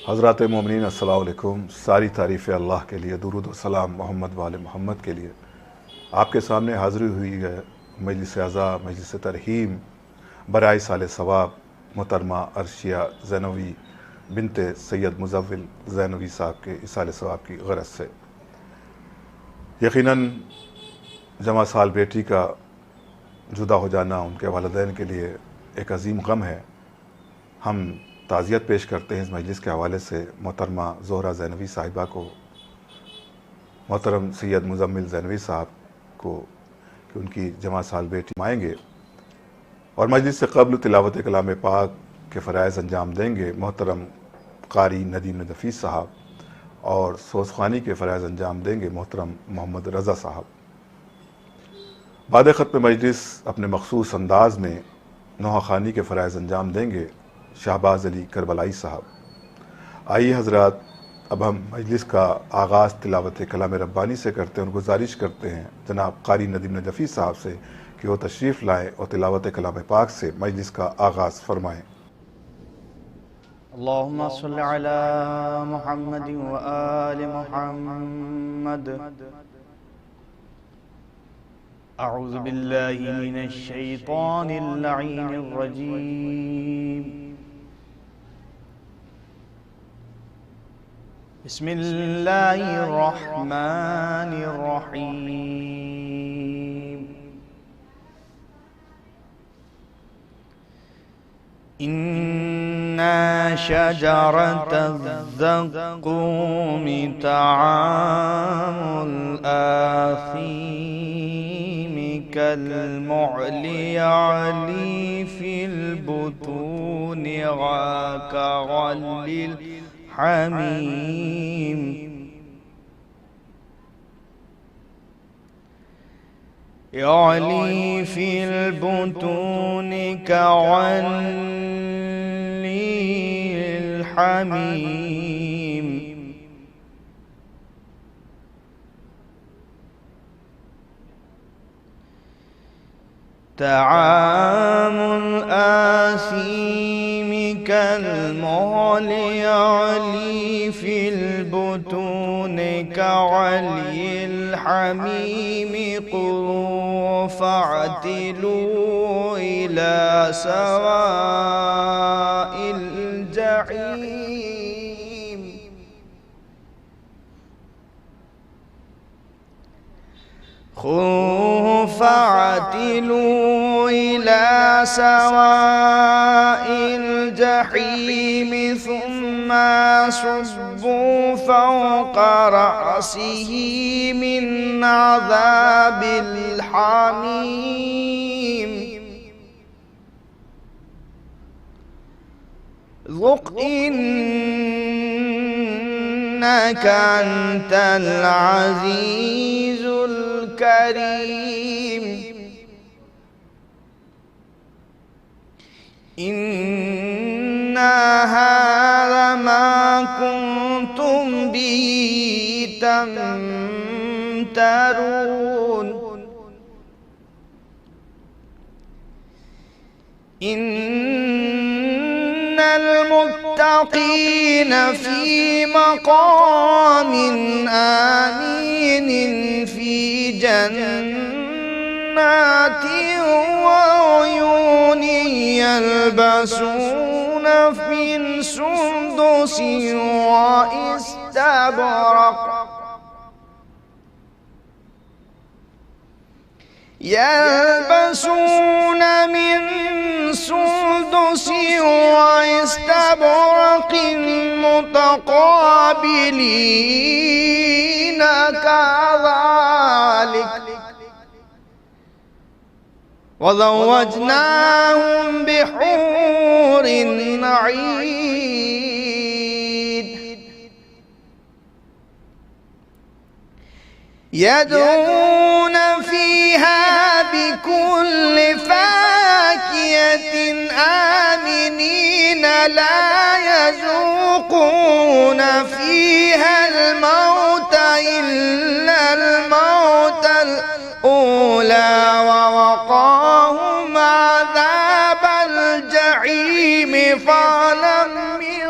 हज़रात मोमिनीन अस्सलाम वालेकुम। सारी तारीफ़ अल्लाह के लिए, दुरूद व सलाम मोहम्मद वाले मोहम्मद के लिए। आपके सामने हाज़िरी हुई है मजलिस आज़ा मजलिस तरहीम बराए साल सवाब मोहतरमा अर्शिया ज़ैनवी बिनते सैयद मुज़व्विल ज़ैनवी साहब के इसाले सवाब की गरज से। यकीनन जमा साल बेटी का जुदा हो जाना उनके वालिदैन के लिए एक अजीम गम है। हम ताज़ियत पेश करते हैं इस मजलिस के हवाले से मोहतरमा ज़ोहरा ज़ैनवी साहिबा को, मोहतरम सैयद मुज़म्मिल ज़ैनवी साहब को कि उनकी जमा साल बेटी माएँगे और मजलिस से क़ब्ल तिलावत कलाम पाक के फ़राइज़ अंजाम देंगे मोहतरम कारी नदीम नफ़ीस साहब और सोज़ख़ानी के फ़राइज़ अंजाम देंगे मोहतरम मोहम्मद रज़ा साहब। बाद ख़त्म मजलिस अपने मखसूस अंदाज में नोहाख़ानी के फ़राइज़ अंजाम देंगे शाहबाज़ अली करबलाई साहब। आइए हज़रात, अब हम मजलिस का आगाज़ तिलावत कलाम रब्बानी से करते हैं और गुजारिश करते हैं जनाब कारी नदीम नफ़ीस साहब से कि वो तशरीफ़ लाएँ और तिलावत कलाम पाक से मजलिस का आगाज़ फरमाएँ। अल्लाहुम्मा सल्लि अला मुहम्मद व आलि मुहम्मद। अऊज़ु बिल्लाहि मिनश शैतानिर लईनिर रजीम। बिस्मिल्लाहिर रहमानिर रहीम। इन्ना शजरतज़्ज़क़ूम तआमुल Asim कल्मुअली Ali fill बुतून कग़लिल Hamim. यअली fill बुतून कग़लिल Hamim. तआमुल Asim कल्मुअली Ali fill बुतून कग़लिल Hamim. क़ुलू फ़अतिलू इला सवाइल जहीम। ख़ुज़ू फ़अतिलू इला सवाइल जहीम सुम्मा सुब्बू फ़ौक़ा रअसिही मिन अज़ाबिल हमीम। ज़ुक़ इन्नका अंतल अज़ीज़ुल करीम। इन्ना हाज़ा मा कुन्तुम बिही तमतरून। इन्नल मुत्तक़ीन फ़ी मक़ामिन आमीन फ़ी जन्नातिन व उयून यल्बसून मिन सुंदुसिन व इस्तबरक़ यल्बसून मिन सुंदुसिन व इस्तबरक़ मुतक़ाबिलीन कज़ालिक वज़व्वजनाहुम बिहूरिन ईन। यदऊन फ़ीहा बिकुल्लि फ़ाकिहतिन आमिनीन ला यज़ूक़ून फ़ीहल मौत इल्लल मौतल ऊला व वक़ाहुम अज़ाबल जहीम। फ़लम मिन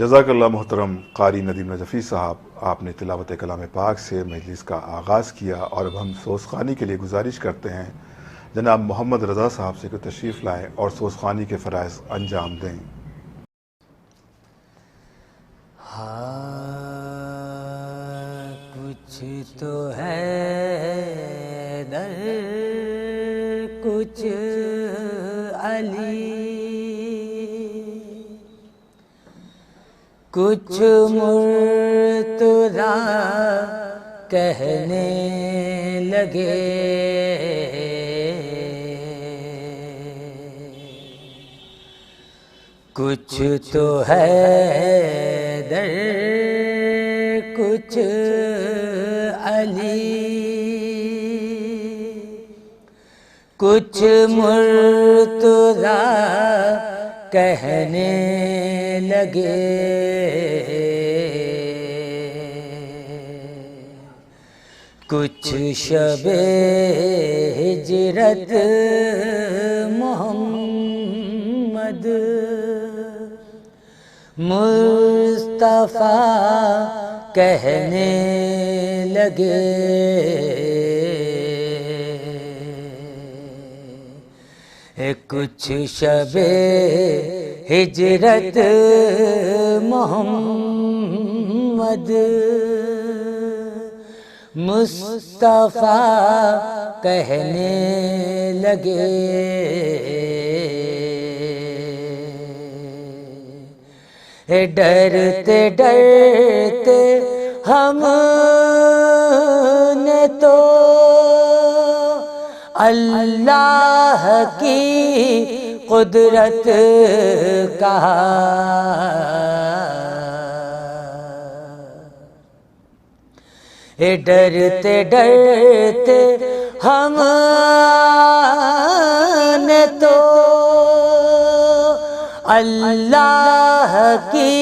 जज़ाकल्लाह मोहतरम कारी नदीम नजफ़ी साहब, आपने तिलावत कलाम पाक से मजलिस का आगाज़ किया और अब हम सोसखानी के लिए गुजारिश करते हैं जनाब मोहम्मद रज़ा साहब से कि तशरीफ़ लाएँ और सोसखानी के फ़राइज़ अंजाम दें। कुछ तो है दर कुछ अली, कुछ मुर्तज़ा कहने लगे, कुछ तो है दर कुछ अली, कुछ मुर्तज़ा कहने लगे, कुछ शबे हिजरत मोहम्मद मुस्तफ़ा कहने लगे, कुछ शबे हिजरत मोहम्मद मुस्तफ़ा कहने लगे, डरते डरते हमने तो अल्लाह की कुदरत कहा, डरते डरते हमने तो अल्लाह की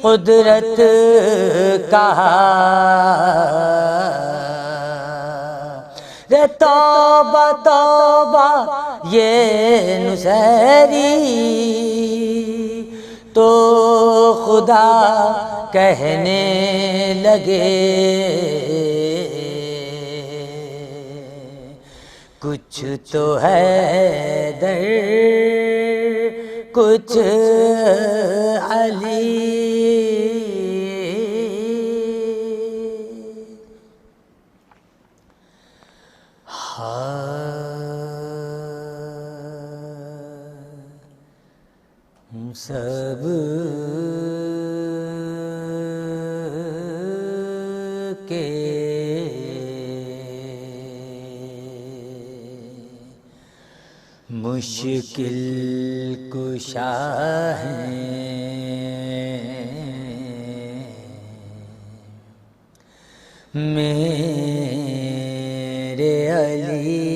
कुदरत का रे तौबा तौबा ये नुसैरी तो खुदा कहने लगे कुछ तो है दर कुछ अली सब के मुश्किल कुशा हैं मेरे अली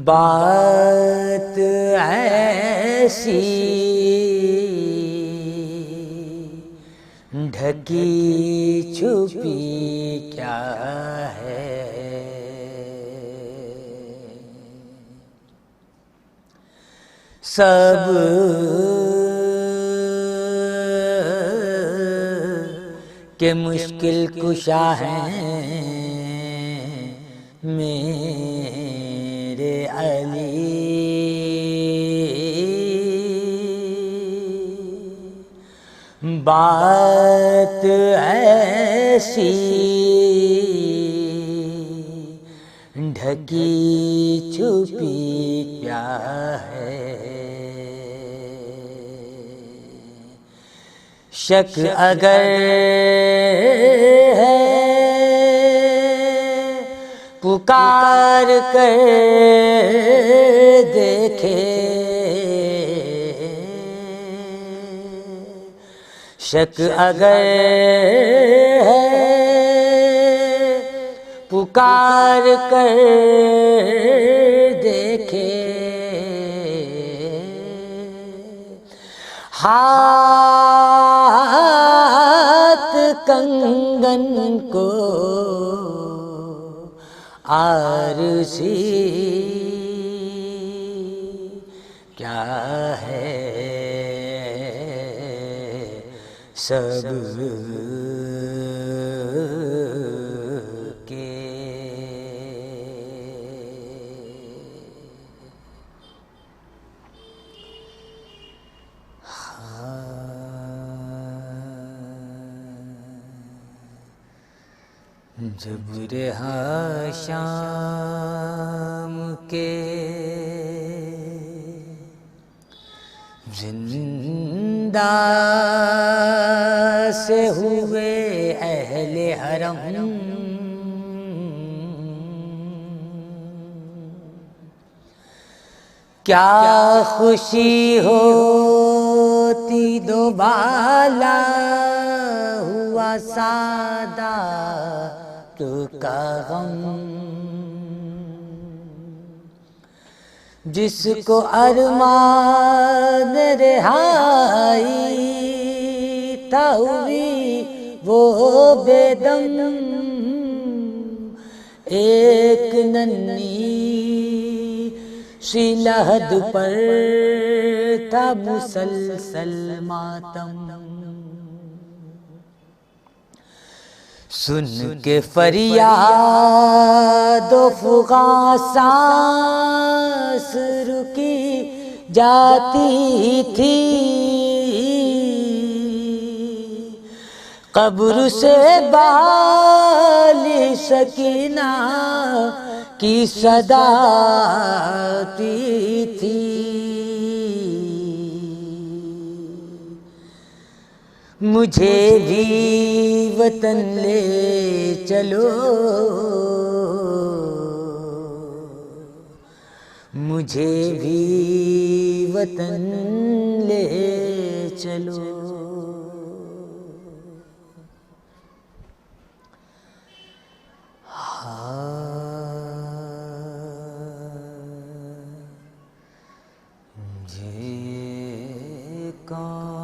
बात ऐसी ढकी छुपी क्या है सब के मुश्किल कुशा हैं मेरे अली बात ऐसी ढकी छुपी क्या है शक अगर है पुकार कर देखे शक अगर है पुकार कर देखे हाथ कंगन को आरसी क्या है सब के जब रहा शाम के जिंदा से हुए अहले हरम क्या खुशी होती दोबाला हुआ सादा का गम जिसको अरमान रिहाई था हुई वो बेदम एक नन्ही सी लहद पर था मुसलसल मातम सुन के फरियाद फुगा सांस रुकी जाती थी कब्र से बाली सकीना की सदा आती थी मुझे भी वतन ले चलो मुझे भी वतन ले चलो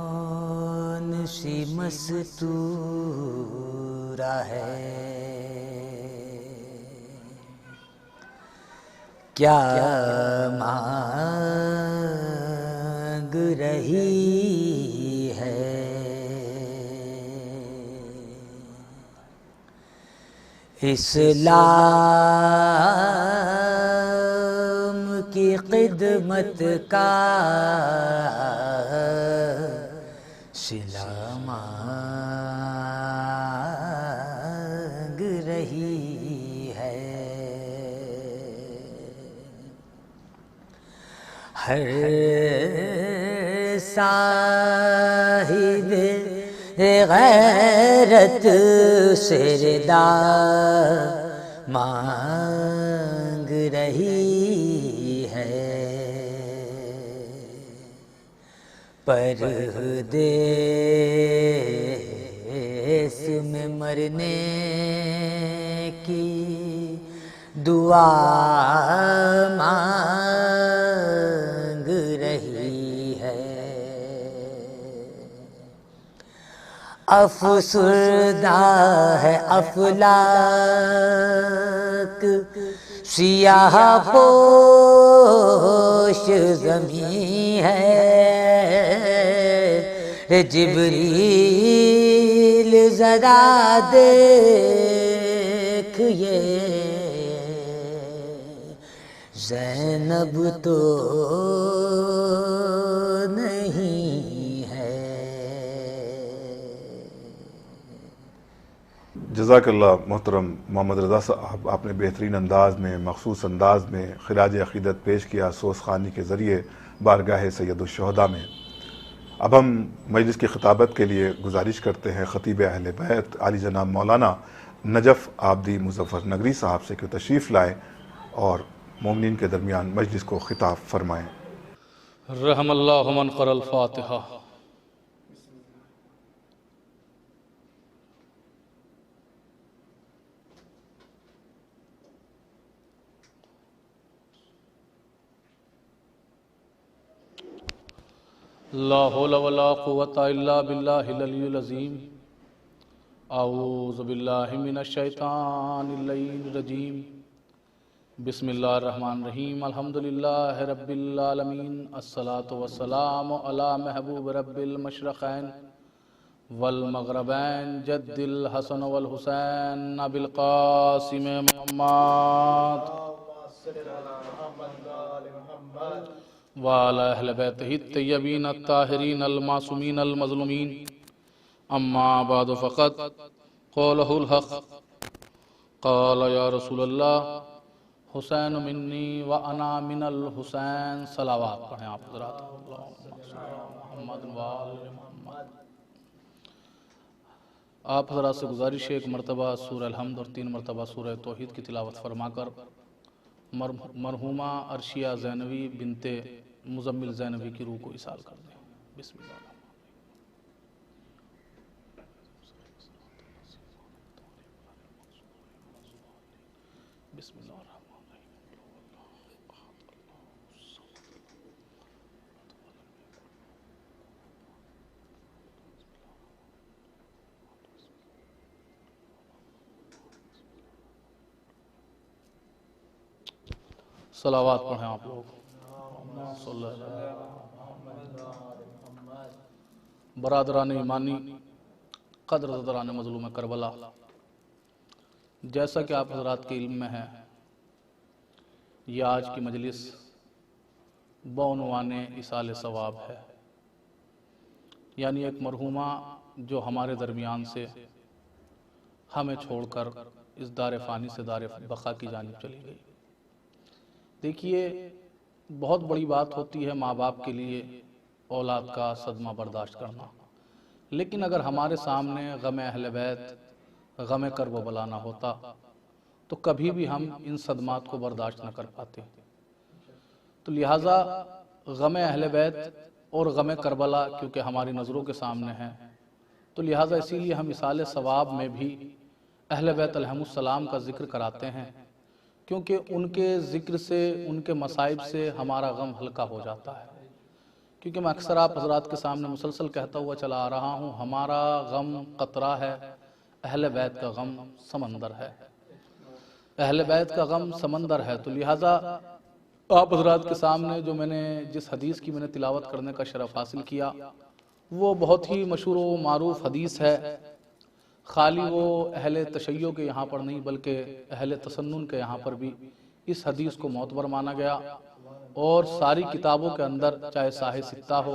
कौन सी मस्तूरा है, क्या मांग रही है। इस्लाम की खिदमत का सिला मांग रही है। हर साहिब गैरत सिरदा मांग रही है। परदेस में मरने की दुआ मांग रही है। अफसुरदा है अफलाक सियाह पोश ज़मीं है। जिब्रील ज़रा देखिए ज़ैनब तो नहीं है। जज़ाकल्लाह मोहतरम मोहम्मद रज़ा साहब, आपने बेहतरीन अंदाज में, मखसूस अंदाज में खिराज अक़ीदत पेश किया सोस ख़ानी के ज़रिए बारगाह सैयदुश्शुहदा में। अब हम मजलिस की ख़िताबत के लिए गुजारिश करते हैं ख़तीब अहले बैत आली जनाब मौलाना नजफ़ आबदी मुज़फ़्फ़र नगरी साहब से कि तशरीफ़ लाएँ और मोमिनीन के दरमियान मजलिस को ख़िताब फरमाएँ। रहमल्लाहु मन क़रअल फ़ातिहा। ला हौला वला कुव्वता इल्ला बिल्लाहिल अलिय्यिल अज़ीम। औज़ु बिल्लाहि मिनश शैतानिर रजीम। बिस्मिल्लाहिर रहमानिर रहीम। अल्हम्दुलिल्लाहि रब्बिल आलमीन। अस्सलातु वस्सलामु अला महबूब रब्बिल मशरक़ैन वल मग़रबैन जद्दिल हसन वल हुसैन अबिल क़ासिम मुहम्मद वाला अहले बैतिही तय्यबीन अत्ताहिरीन अल मासूमीन अल मज़लूमीन। अम्मा बाद फ़क़त क़ौलहुल हक़ क़ाल या रसूलल्लाह हुसैन मिन्नी व अना मिनल हुसैन। सलावात पढ़ें आप हज़रात। आप हज़रात से गुजारिश है एक मरतबा सूरह अल-हम्द और 3 मरतबा सूरह तौहीद की तिलावत फरमाकर मरहूमा अर्शिया ज़ैनवी बिनते मुज़म्मिल ज़ैनवी की रूह को इसाल कर दें। बिस्मिल्लाह। सलावात पढ़ें आप लोग। बरादरान ईमानी, क़द्र-क़द्रान मज़लूम करबला, जैसा कि आप हज़रात के इल्म में है, यह आज की मजलिस बउनवाने इसाले सवाब है। यानी एक मरहूमा जो हमारे दरमियान से हमें छोड़कर इस दार फ़ानी से दार बक़ा की जानिब चली गई। देखिए, बहुत बड़ी बात होती है माँ बाप के लिए औलाद का सदमा बर्दाश्त करना, लेकिन अगर हमारे सामने गम अहले बैत, गम कर्ब बला ना होता तो कभी भी हम इन सदमात को बर्दाश्त न कर पाते। तो लिहाजा गम अहले बैत और गम करबला क्योंकि हमारी नज़रों के सामने हैं, तो लिहाजा इसीलिए हम इसाले सवाब में भी अहले बैत अलैहिमुस्सलाम का जिक्र कराते हैं, क्योंकि उनके ज़िक्र से, उनके मसाइब से हमारा गम हल्का हो जाता है। क्योंकि मैं अक्सर आप हजरात के सामने मुसलसल कहता हुआ चला आ रहा हूँ, हमारा गम कतरा है, अहले बैत का गम समंदर है। अहले बैत का गम समंदर है। तो लिहाजा आप हजरात के सामने जो मैंने जिस हदीस की मैंने तिलावत करने का शरफ हासिल किया वो बहुत ही मशहूर व मारूफ हदीस है। खाली वो अहले तशय्यो के यहाँ पर नहीं बल्कि अहले तसन्नुन के यहाँ पर भी इस हदीस को मोतबर माना गया और सारी किताबों के अंदर, चाहे साहिह सित्ता हो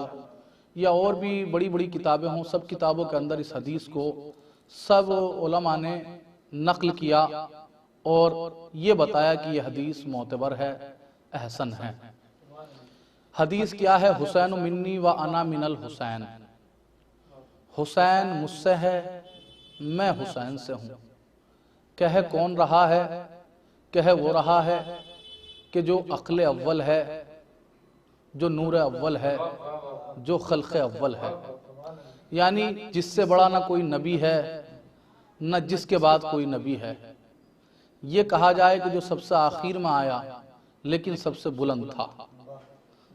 या और भी बड़ी बड़ी किताबें हों, सब किताबों के अंदर इस हदीस को सब उलमा ने नकल किया और ये बताया कि यह हदीस मोतबर है, अहसन है। हदीस क्या है? हुसैन मिन्नी व अना मिनल हुसैन। हुसैन मुझसे है, मैं हुसैन से हूँ। कहे कौन रहा है? कहे वो रहा है कि जो अक्ल अव्वल है, जो नूर अव्वल है, जो खल्क़ अव्वल है, यानी जिससे बड़ा ना कोई नबी है न जिसके बाद कोई नबी है। ये कहा जाए कि जो सबसे आखिर में आया लेकिन सबसे बुलंद था,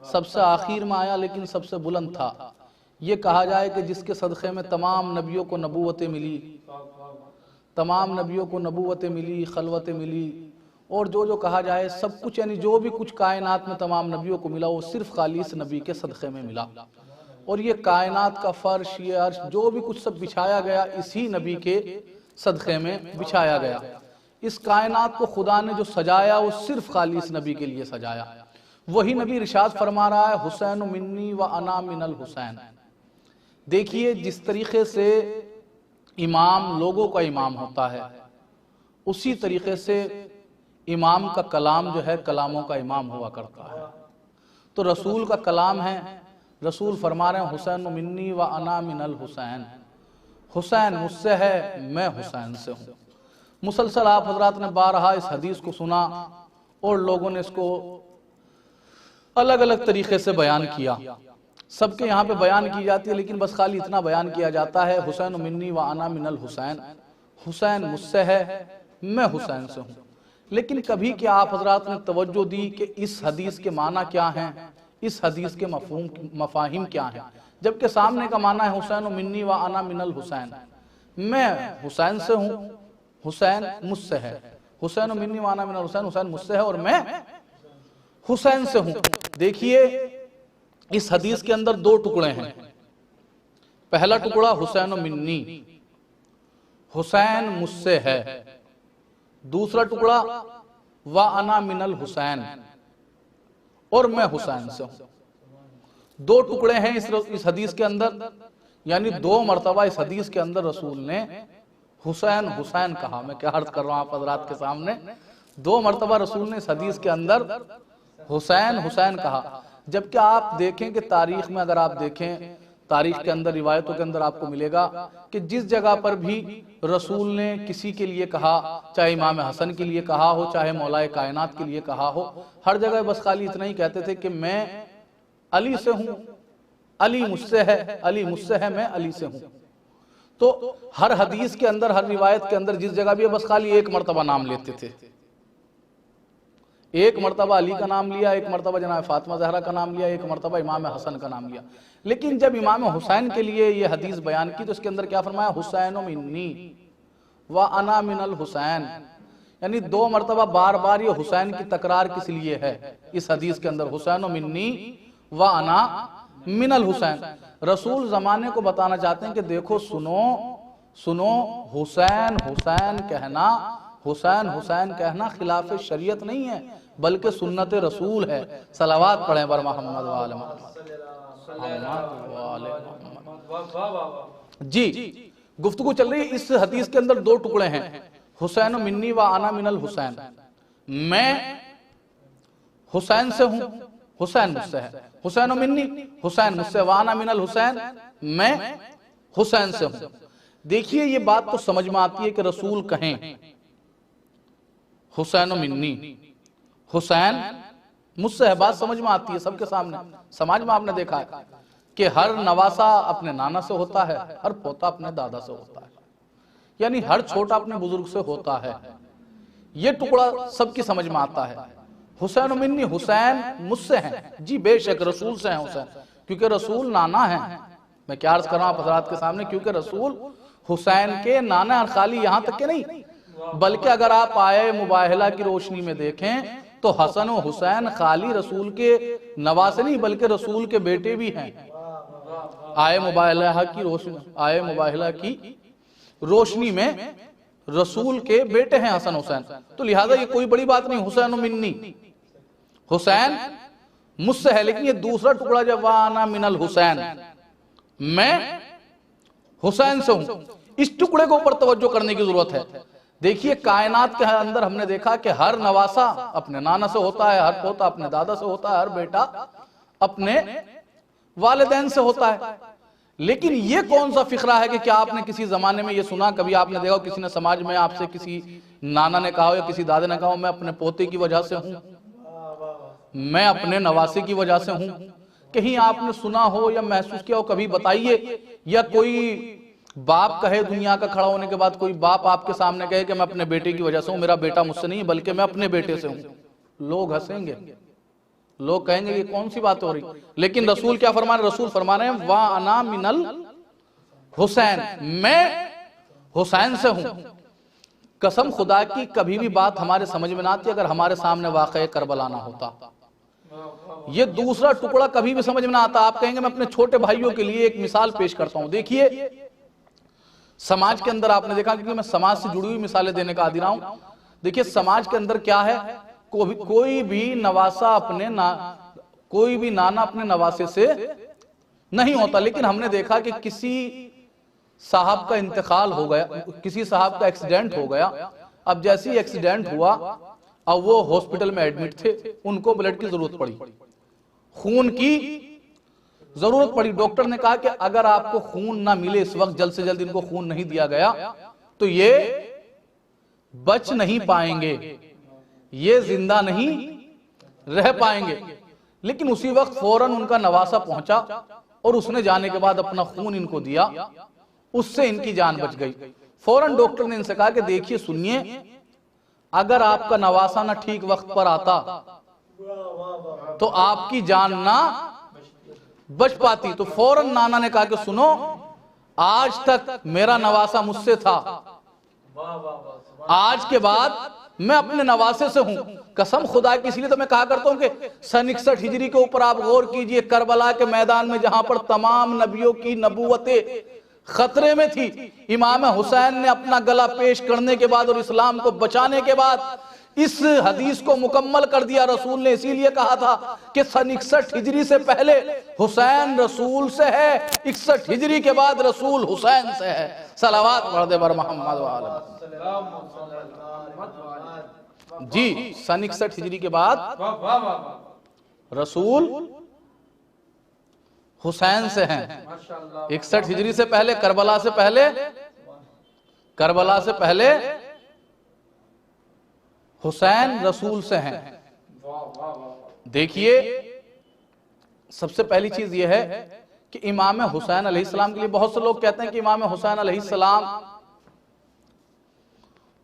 सबसे आखिर में आया लेकिन सबसे बुलंद था। ये कहा जाए कि जिसके सदक़े में तमाम नबियों को नबूवतें मिली, तमाम नबियों को नबूवतें मिली, खलवतें मिली और जो कहा जाए सब कुछ, यानी जो भी कुछ कायनात में तमाम नबियों को मिला वो सिर्फ खाली इस नबी के सदक़े में मिला। और ये कायनात का फर्श, ये अर्श, जो भी कुछ सब बिछाया गया इसी नबी के सदक़े में बिछाया गया। इस कायनात को खुदा ने जो सजाया वो सिर्फ खाली इस नबी के लिए सजाया। वही नबी इरशाद फरमा रहा है, हुसैन मिन्नी व अना मिनल हुसैन। देखिए जिस तरीके से इमाम लोगों का इमाम होता है, उसी तरीके से इमाम का कलाम जो है कलामों का इमाम हुआ करता है। तो रसूल का कलाम है, रसूल फरमा रहे हैं हुसैन मिन्नी व अना मिनल हुसैन। हुसैन मुझसे है, मैं हुसैन से हूँ। मुसलसल आप हजरात ने बारहा इस हदीस को सुना और लोगों ने इसको अलग अलग तरीके से बयान किया। सबके यहाँ पे बयान की जाती है, लेकिन बस खाली इतना बयान किया जाता है, हुसैन मिन्नी व अना मिनल हुसैन। हुसैन मुझसे है, मैं हुसैन से हूँ। लेकिन कभी क्या आप हजरात ने तवज्जो दी कि इस हदीस के माना क्या हैं, इस हदीस के मफाहिम क्या हैं? जबकि सामने का माना है हुसैन मिन्नी व अना मिनल हुसैन, मैं हुसैन से हूँ, हुसैन मुझसे है। हुसैन मिन्नी व अना मिनल हुसैन, हुसैन मुझसे है और मैं हुसैन से हूँ। देखिए इस हदीस के अंदर दो टुकड़े हैं। पहला टुकड़ा हुसैन मिन्नी, हुसैन मुझसे है। दूसरा टुकड़ा व अना मिनल हुसैन, और मैं हुसैन से हूं। दो टुकड़े हैं इस हदीस के अंदर, यानी दो मर्तबा इस हदीस के अंदर रसूल ने हुसैन हुसैन कहा। मैं क्या अर्ज कर रहा हूं आप हजरात के सामने, दो मर्तबा रसूल ने इस हदीस के अंदर हुसैन हुसैन कहा। जबकि आप देखें कि तारीख में, अगर आप देखें तारीख के अंदर, रिवायतों के अंदर आपको मिलेगा कि जिस जगह पर भी रसूल ने किसी के लिए कहा, चाहे इमाम हसन के लिए कहा हो, चाहे मौलाए कायनात के लिए कहा हो, हर जगह बस खाली इतना ही कहते थे कि मैं अली से हूं, अली मुझसे है, अली मुझसे है, मैं अली से हूं। तो हर हदीस के अंदर, हर रिवायत के अंदर जिस जगह भी बस खाली एक मर्तबा नाम लेते थे। एक मर्तबा अली का नाम लिया, एक मर्तबा जनाब फातिमा ज़हरा का नाम लिया, एक मर्तबा इमाम हसन का नाम लिया। लेकिन जब इमाम हुसैन के लिए ये हदीस बयान की तो इसके अंदर क्या फरमाया, हुसैन मिन्नी व अना मिनल हुसैन। यानी दो मर्तबा बार बार ये हुसैन की तकरार किस लिए है इस हदीस के अंदर, हुसैन मिन्नी व अना मिनल हुसैन। रसूल जमाने को बताना चाहते हैं कि देखो, सुनो सुनो, हुसैन हुसैन कहना, हुसैन हुसैन कहना खिलाफ शरीयत नहीं है, बल्कि सुन्नत रसूल है। सलावात पढ़ें बर मोहम्मद वाले मोहम्मद। जी, गुफ्तगू चल रही है। इस हदीस के अंदर दो टुकड़े हैं, हुसैन मिन्नी व अना मिनल हुसैन। मैं हुसैन से हूं, हुसैन मुझसे है। हुसैन मिन्नी, हुसैन मुझसे, व अना मिनल हुसैन, मैं हुसैन से हूं। देखिए ये बात तो समझ में आती है कि रसूल कहें हुसैन मिन्नी, हुसैन मुझसे है, बात समझ में आती है सबके सामने। समाज में आपने देखा है कि हर नवासा अपने नाना से होता है, हर पोता अपने दादा से होता है, यानी हर छोटा अपने बुजुर्ग से होता है। ये टुकड़ा सबकी समझ में आता है। हुसैन मिन्नी, हुसैन मुझसे हैं, जी बेशक रसूल से हैं हुसैन। क्योंकि रसूल नाना है। मैं क्या अर्ज कर रहा हूं आप हजरात के सामने, क्योंकि रसूल हुसैन के नाना, और खाली यहां तक के नहीं, बल्कि अगर आप आए मुबाहला की रोशनी में देखें तो हसन और हुसैन खाली रसूल के नवासे नहीं बल्कि रसूल के बेटे भी हैं। आए मुबाहला की रोशनी में रसूल के बेटे हैं हसन हुसैन। तो लिहाजा ये कोई बड़ी बात नहीं, हुसैन मिन्नी, हुसैन मुझसे है। लेकिन ये दूसरा टुकड़ा जब वाना मिनल हुसैन, मैं हुसैन से हूं, इस टुकड़े के ऊपर तवज्जो करने की जरूरत है। देखिए कायनात के अंदर हमने देखा कि हर नवासा अपने नाना से होता है, हर पोता अपने दादा से होता है, हर बेटा अपने वालिदैन से होता है। लेकिन ये कौन सा फिक्रा है कि क्या आपने किसी जमाने में ये सुना, कभी आपने देखा किसी ने समाज में आपसे किसी नाना ने कहा हो या किसी दादा ने कहा हो मैं अपने पोते की वजह से हूं, मैं अपने नवासे की वजह से हूं? कहीं आपने सुना हो या महसूस किया हो, कभी बताइए। या कोई बाप कहे दुनिया का खड़ा होने के बाद, कोई बाप आपके सामने कहे कि मैं अपने बेटे की वजह से हूं, मेरा बेटा मुझसे नहीं बल्कि मैं अपने बेटे से हूं। लोग हंसेंगे, लोग कहेंगे ये कौन सी बात हो रही। लेकिन रसूल क्या फरमा रहे, रसूल फरमा रहे हैं वा अना मिनल हुसैन, मैं हुसैन से हूं। कसम खुदा की कभी भी बात हमारे समझ में ना आती अगर हमारे सामने वाक़या करबला ना होता। ये दूसरा टुकड़ा कभी भी समझ में ना आता। आप कहेंगे मैं अपने छोटे भाइयों के लिए एक मिसाल पेश करता हूं। देखिए समाज के अंदर आपने देखा, क्योंकि मैं समाज से जुड़ी हुई मिसालें देने का आदी रहा हूं। देखिए समाज के अंदर क्या है, कोई भी नवासा अपने कोई भी नाना अपने नवासे से नहीं होता। लेकिन हमने देखा कि किसी साहब का इंतकाल हो गया, किसी साहब का एक्सीडेंट हो गया। अब जैसे ही एक्सीडेंट हुआ, अब वो हॉस्पिटल में एडमिट थे, उनको ब्लड की जरूरत पड़ी, खून की जरूरत पड़ी। डॉक्टर ने कहा कि अगर आपको खून ना मिले इस वक्त, जल्द से जल्द इनको खून नहीं दिया गया तो ये बच नहीं पाएंगे, ये जिंदा नहीं रह पाएंगे। लेकिन उसी वक्त फौरन उनका नवासा पहुंचा और उसने जाने के बाद अपना खून इनको दिया, उससे इनकी जान बच गई। फौरन डॉक्टर ने इनसे कहा कि देखिए सुनिए, अगर आपका नवासा ना ठीक वक्त पर आता तो आपकी जान ना बच पाती। तो फौरन नाना ने कहा कि सुनो, आज तक मेरा नवासा मुझसे था, आज के बाद मैं अपने नवासे से हूं। कसम खुदा की, इसलिए तो मैं कहा करता हूं कि सन 61 हिजरी के ऊपर आप गौर कीजिए, करबला के मैदान में जहां पर तमाम नबियों की नबूवतें खतरे में थी, इमाम हुसैन ने अपना गला पेश करने के बाद और इस्लाम को बचाने के बाद इस हदीस को मुकम्मल कर दिया। रसूल ने इसीलिए कहा था कि सन 61 हिजरी से पहले हुसैन रसूल से है, 61 हिजरी के बाद रसूल हुसैन से है। सलावत पढ़ दे बर मोहम्मद वाले जी। सन 61 हिजरी के बाद रसूल हुसैन से हैं। 61 हिजरी से पहले, करबला से पहले, करबला से पहले हुसैन रसूल से हैं। देखिए सबसे पहली चीज यह है कि इमाम हुसैन अलैहिस्सलाम के लिए, बहुत से लोग कहते हैं कि इमाम हुसैन अलैहिस्सलाम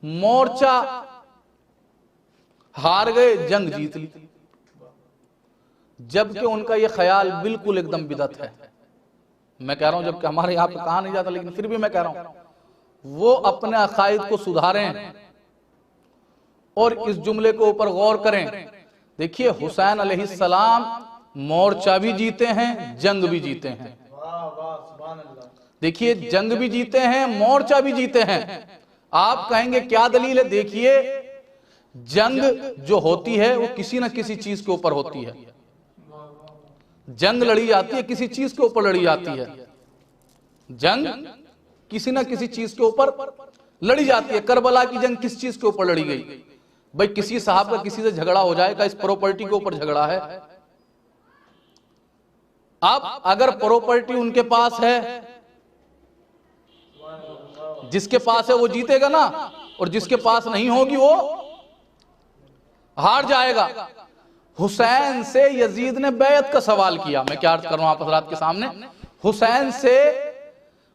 मोर्चा हार गए, जंग जीत ली, जबकि उनका यह ख्याल बिल्कुल एकदम बिदअत है। मैं कह रहा हूं, जबकि हमारे यहां पे कहा नहीं जाता, लेकिन फिर भी मैं कह रहा हूं वो अपने अकायद को सुधारें और इस जुमले के ऊपर गौर करें। देखिए हुसैन अलैहिस्सलाम मोर्चा भी जीते हैं, जंग भी जीते हैं। देखिए जंग भी जीते हैं, मोर्चा भी जीते हैं। आप कहेंगे क्या दलील है? देखिए जंग जो होती है वो किसी न किसी चीज के ऊपर होती है। जंग लड़ी जाती है, किसी चीज के ऊपर लड़ी जाती है। जंग किसी न किसी चीज के ऊपर लड़ी जाती है। करबला की जंग किस चीज के ऊपर लड़ी गई? भाई किसी साहब का किसी से झगड़ा हो जाएगा, इस प्रॉपर्टी के ऊपर झगड़ा है। अब अगर प्रॉपर्टी उनके पास है, जिसके पास है वो जीतेगा ना, और जिसके पास नहीं होगी वो हार जाएगा। हुसैन से यजीद ने बैत का सवाल किया। मैं क्या अर्ज कर रहा हूं आप हज़रात के सामने,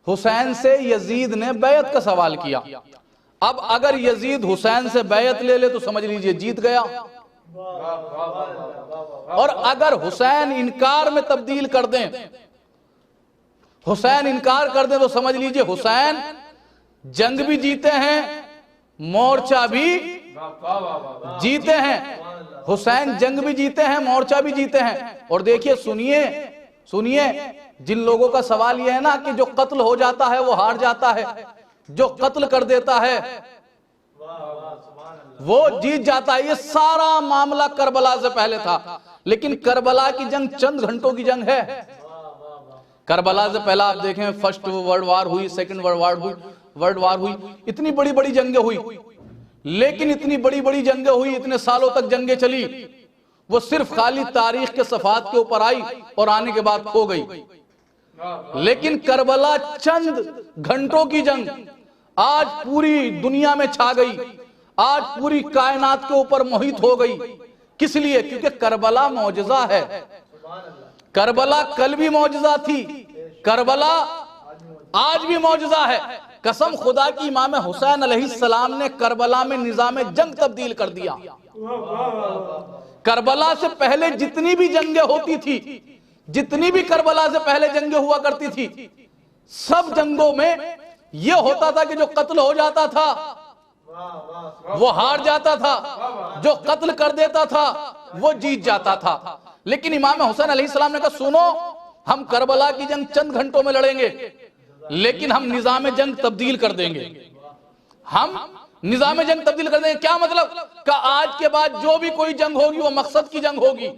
हुसैन से यजीद ने बैत का सवाल किया। अब अगर यजीद हुसैन से बैत ले ले तो समझ लीजिए जीत गया। और अगर हुसैन इनकार में तब्दील कर दें, हुसैन इनकार कर दें तो समझ लीजिए हुसैन जंग भी जीते हैं, मोर्चा भी जीते हैं। हुसैन जंग भी जीते हैं, मोर्चा भी जीते हैं। और देखिए, सुनिए सुनिए, जिन लोगों का सवाल यह है ना कि जो कत्ल हो जाता है वो हार जाता है, जो कत्ल कर देता है वो जीत जाता है, ये सारा मामला करबला से पहले था। लेकिन करबला की जंग चंद घंटों की जंग है। करबला से पहला आप देखें, फर्स्ट वर्ल्ड वार हुई, सेकंड वर्ल्ड वार हुई, इतनी बड़ी बड़ी जंगें हुई। लेकिन इतनी बड़ी बड़ी जंगें हुई, इतने सालों तक जंगें चली, वो सिर्फ खाली तारीख के सफात के ऊपर आई और आने के बाद खो गई। लेकिन करबला चंद घंटों की जंग आज पूरी दुनिया में छा गई, आज पूरी कायनात के ऊपर मोहित हो गई। किस लिए? क्योंकि करबला मौजज़ा है। करबला कल भी मौजज़ा थी, करबला आज भी मौजज़ा है। कसम खुदा की, इमाम हुसैन अलैहिस्सलाम ने करबला में निज़ाम जंग तब्दील कर दिया। करबला से पहले जितनी भी जंगें होती थी, जितनी भी करबला से पहले जंगें हुआ करती थी, सब जंगों में यह होता था कि जो कत्ल हो जाता था वो हार जाता था, जो कत्ल कर देता था वो जीत जाता था। लेकिन इमाम हुसैन अलैहिस्सलाम ने कहा, सुनो, हम करबला की जंग चंद घंटों में लड़ेंगे, लेकिन हम निजाम जंग तब्दील कर देंगे। हम निजाम जंग तब्दील कर देंगे। क्या मतलब? का आज के बाद जो भी कोई जंग होगी वो मकसद की जंग होगी।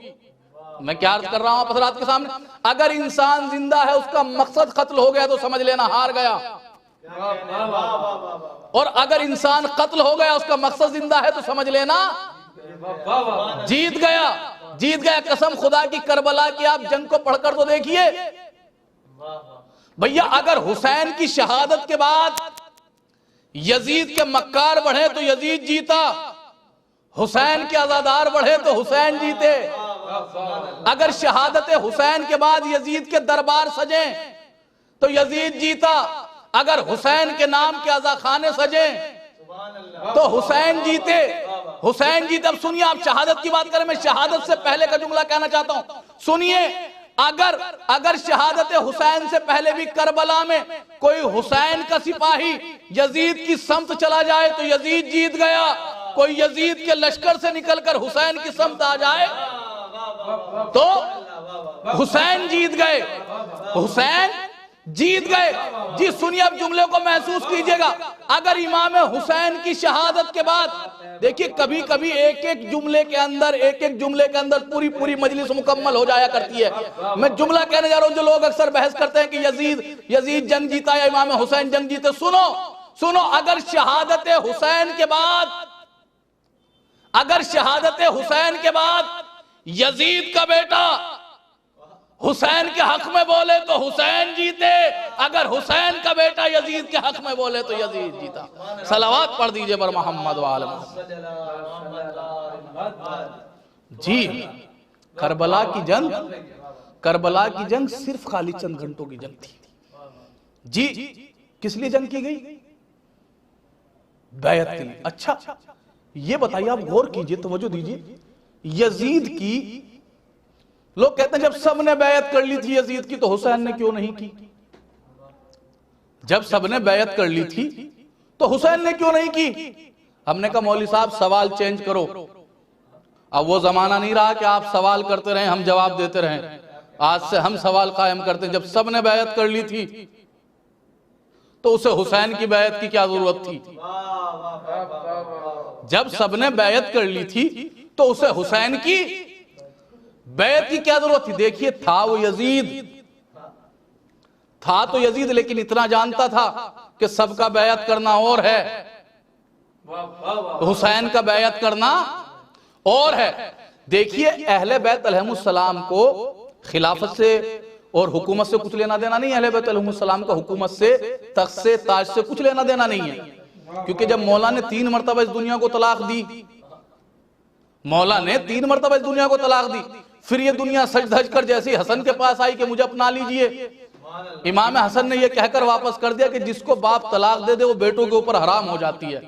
मैं क्या अर्ज कर रहा हूं आप हज़रात के सामने? अगर इंसान जिंदा है, उसका मकसद कत्ल हो गया तो समझ लेना हार गया, और अगर इंसान कत्ल हो गया, उसका मकसद जिंदा है, तो समझ लेना जीत गया, जीत गया। कसम खुदा की, करबला की आप जंग को पढ़कर तो देखिए भैया। अगर हुसैन की शहादत के बाद यजीद के मक्कार बढ़े तो यजीद जीता, हुसैन के अज़ादार बढ़े तो हुसैन जीते। अगर शहादत हुसैन के बाद यजीद के दरबार सजे तो यजीद जीता। अगर हुसैन के नाम के अज़ाखाने सजे तो हुसैन जीते, हुसैन जीते। अब सुनिए, आप शहादत की बात करें, मैं शहादत से पहले का जुमला कहना चाहता हूं, सुनिए। अगर शहादत हुसैन से पहले भी करबला में कोई हुसैन का सिपाही यजीद की समत चला जाए तो यजीद जीत गया। कोई यजीद के लश्कर से निकलकर हुसैन की समत आ जाए तो हुसैन जीत गए, हुसैन जीत गए। जी सुनिए, अब जुमले को महसूस कीजिएगा। अगर इमाम हुसैन की शहादत के बाद, देखिए कभी कभी एक एक जुमले के अंदर पूरी पूरी मजलिस मुकम्मल हो जाया करती है। मैं जुमला कहने जा रहा हूं, जो लोग अक्सर बहस करते हैं कि यजीद जंग जीता या इमाम हुसैन जंग जीते। सुनो सुनो, अगर शहादत हुसैन के बाद यजीद का बेटा हुसैन के हक में बोले तो हुसैन जीते, अगर हुसैन का बेटा यजीद के हक में बोले तो यजीद जीता। सलावत पढ़ दीजिए बर मोहम्मद वाले जी। करबला की जंग सिर्फ खाली चंद घंटों की जंग थी जी। किस लिए जंग की गई? बैत के लिए। अच्छा, ये बताइए, आप गौर कीजिए, तवज्जो दीजिए। यजीद की, लोग कहते हैं जब सबने बैत कर ली थी यजीद की तो हुसैन ने क्यों नहीं की? जब सबने बैत कर ली थी तो हुसैन ने क्यों नहीं की? हमने कहा मौलवी साहब सवाल चेंज करो। अब वो जमाना नहीं रहा कि आप सवाल करते रहें हम जवाब देते रहें। आज से हम सवाल कायम करते हैं। जब सबने बैत कर ली थी तो उसे हुसैन की बैत की क्या जरूरत थी? जब सबने बैत कर ली थी तो उसे हुसैन की बैत की क्या जरूरत थी? देखिए, था वो यजीद, था तो यजीद, लेकिन इतना जानता था कि सबका बैत करना और है, हुसैन का बैत करना और है। देखिए, अहले बैत अलैहिमुस्सलाम को खिलाफत से और हुकूमत से कुछ लेना देना नहीं है। अहले बैत अलैहिमुस्सलाम का हुकूमत से, तख्त से, ताज से कुछ लेना देना नहीं है। क्योंकि जब मौला ने 3 मरतबा इस दुनिया को तलाक दी, मौला ने 3 मरतबा इस दुनिया को तलाक दी, फिर ये दुनिया सज धज कर जैसे हसन के पास आई कि मुझे अपना लीजिए, इमाम हसन ने यह कहकर वापस कर दिया कि जिसको बाप तलाक दे दे वो बेटों के ऊपर हराम हो जाती है,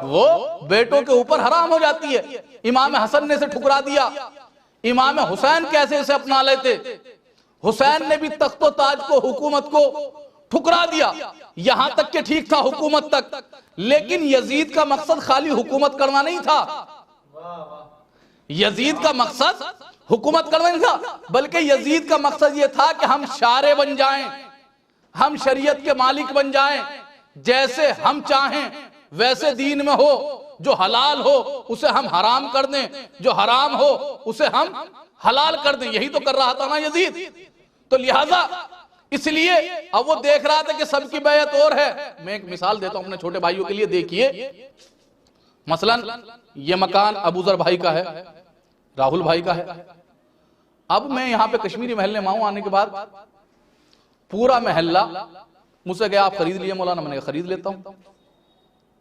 वो बेटों के ऊपर हराम हो जाती है। इमाम हसन ने इसे ठुकरा दिया। इमाम हुसैन कैसे इसे अपना लेते। हुसैन ने भी तख्तो ताज को, हुकूमत को ठुकरा दिया, यहां तक कि ठीक था हुकूमत तक, लेकिन यजीद का मकसद खाली हुकूमत करना नहीं था। यजीद का मकसद हुकूमत करना नहीं था, बल्कि यजीद का मकसद यह था कि हम शारे बन जाएं, हम शरीयत के मालिक बन जाएं, जैसे हम चाहें वैसे दीन में हो, जो हलाल हो उसे हम हराम कर दें, जो हराम हो उसे हम हलाल कर दें। यही तो कर रहा था ना यजीद। तो लिहाजा इसलिए अब वो देख रहा था कि सबकी बैत और है। मैं एक मिसाल देता हूं अपने छोटे भाइयों के लिए, देखिए मसलन ये मकान अबू जर भाई का है, राहुल भाई का है। अब मैं यहां पे कश्मीरी महल्ले में आऊं, आने के बाद पूरा महल्ला मुझसे गया आप खरीद लिए मौलाना, मैंने खरीद लेता हूं,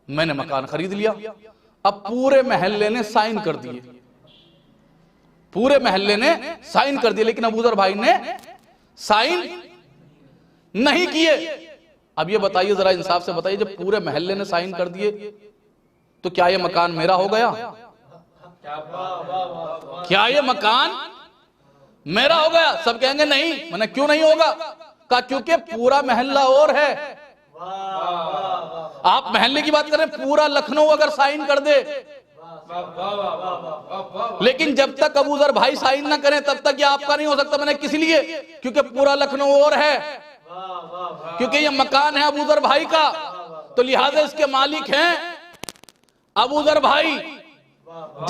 मैंने मकान खरीद लिया। अब पूरे महल्ले ने साइन कर दिए, पूरे महल्ले ने साइन कर दिए, लेकिन अबू जर भाई ने साइन नहीं किए। अब ये बताइए, जरा इंसाफ से बताइए, जब पूरे महल्ले ने साइन कर दिए तो क्या ये मकान मेरा हो गया? क्या ये मकान मेरा हो गया? सब कहेंगे नहीं। मैंने क्यों नहीं होगा? कहा क्योंकि पूरा महल्ला और है। आप महल्ले की बात करें, पूरा लखनऊ अगर साइन कर दे, लेकिन जब तक अबू जर भाई साइन ना करें तब तक ये आपका नहीं हो सकता। मैंने किस लिए? क्योंकि पूरा लखनऊ और है, क्योंकि ये मकान है अबू जर भाई का, तो लिहाजा इसके मालिक हैं अबू जर भाई।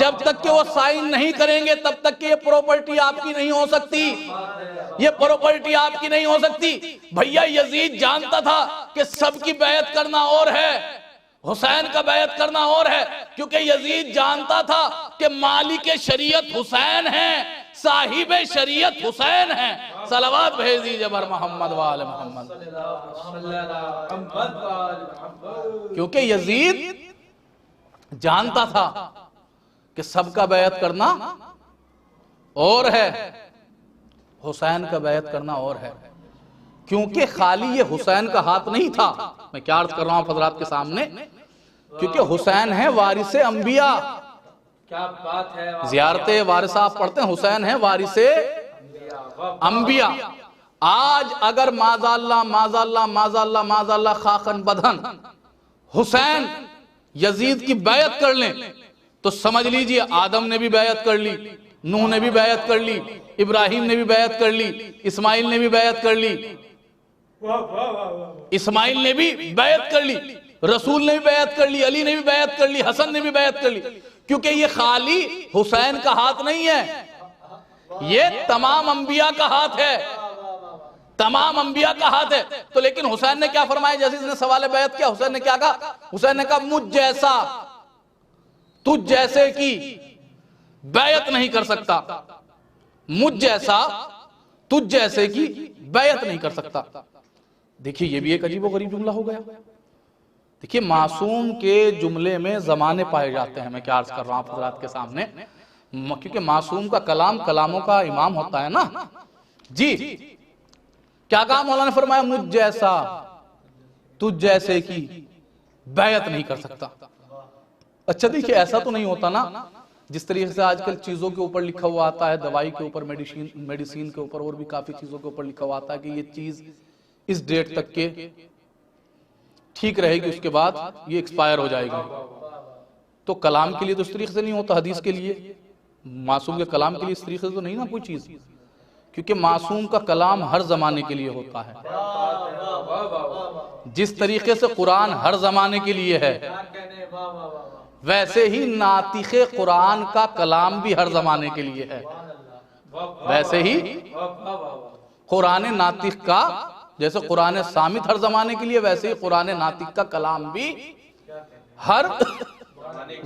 जब तक कि वो साइन नहीं करेंगे तब तक कि ये प्रॉपर्टी आपकी नहीं हो सकती, ये प्रॉपर्टी आपकी नहीं हो सकती। भैया यजीद जानता था कि सबकी बैत करना और है, हुसैन का बैत करना और है, क्योंकि यजीद जानता था कि मालिक शरीयत हुसैन है, साहिब शरीयत हुसैन है। सलावत भेज दीजिए बर मोहम्मद वाले मोहम्मद। क्योंकि यजीद जानता था कि सबका बैत करना और है, हुसैन का बैत करना और है। क्योंकि खाली ये हुसैन का हाथ नहीं था। मैं क्या अर्ज कर रहा हूं हजरात के सामने, क्योंकि हुसैन है वारिसे अंबिया। क्या बात है। ज़ियारते वारिसा आप पढ़ते हैं, हुसैन है वारिसे अंबिया। आज अगर माज़ाल्लाह माज़ाल्लाह माज़ाल्लाह माज़ाल्लाह खाकन बदन हुसैन यजीद की बैत कर लें तो समझ लीजिए आदम ने भी बैत कर ली, नूह ने भी बैत कर ली, इब्राहिम ने भी बैत कर ली, इस्माइल ने भी बैत कर ली, इस्माइल ने भी बैत कर ली, रसूल ने भी बैत कर ली, अली ने भी बैत कर ली, हसन ने भी बैत कर ली। क्योंकि ये खाली हुसैन का हाथ नहीं है, ये तमाम अंबिया का हाथ है, तमाम अंबिया का हाथ है। तो लेकिन हुसैन ने क्या फरमाया? जैसे इसने सवाल बैत किया, हुसैन ने क्या कहा? हुसैन ने कहा मुझ जैसा तुझ जैसे की बैत नहीं कर सकता, मुझ जैसा तुझ जैसे की बैत नहीं कर सकता। देखिए ये भी एक अजीबोगरीब जुमला हो गया। देखिए मासूम के जुमले में जमाने पाए जाते हैं। मैं क्या अर्ज कर रहा हूं हज़रात के सामने, क्योंकि मासूम का कलाम कलामों का इमाम होता है ना जी। क्या कहा मौलाना ने? फरमाया मुझ जैसा तुझ जैसे की बैत नहीं कर सकता। अच्छा देखिए ऐसा तो नहीं होता ना, जिस तरीके से आजकल चीजों के ऊपर लिखा हुआ आता है, दवाई के ऊपर, मेडिसिन के ऊपर और भी काफी चीजों के ऊपर लिखा हुआ आता है कि ये चीज इस डेट तक के ठीक रहेगी, उसके बाद ये एक्सपायर हो जाएगी। तो कलाम के लिए तो इस तरीके से नहीं होता, हदीस के लिए, मासूम के कलाम के लिए इस तरीके से तो नहीं ना कोई चीज, क्योंकि मासूम का कलाम हर जमाने के लिए होता है। जिस तरीके से कुरान हर जमाने के लिए है, वैसे ही नातिखे कुरान का कलाम भी हर जमाने के लिए है। वैसे ही कुरान नातिक का, जैसे कुरान सामित हर जमाने के लिए, वैसे ही कुरान नातिक का कलाम भी हर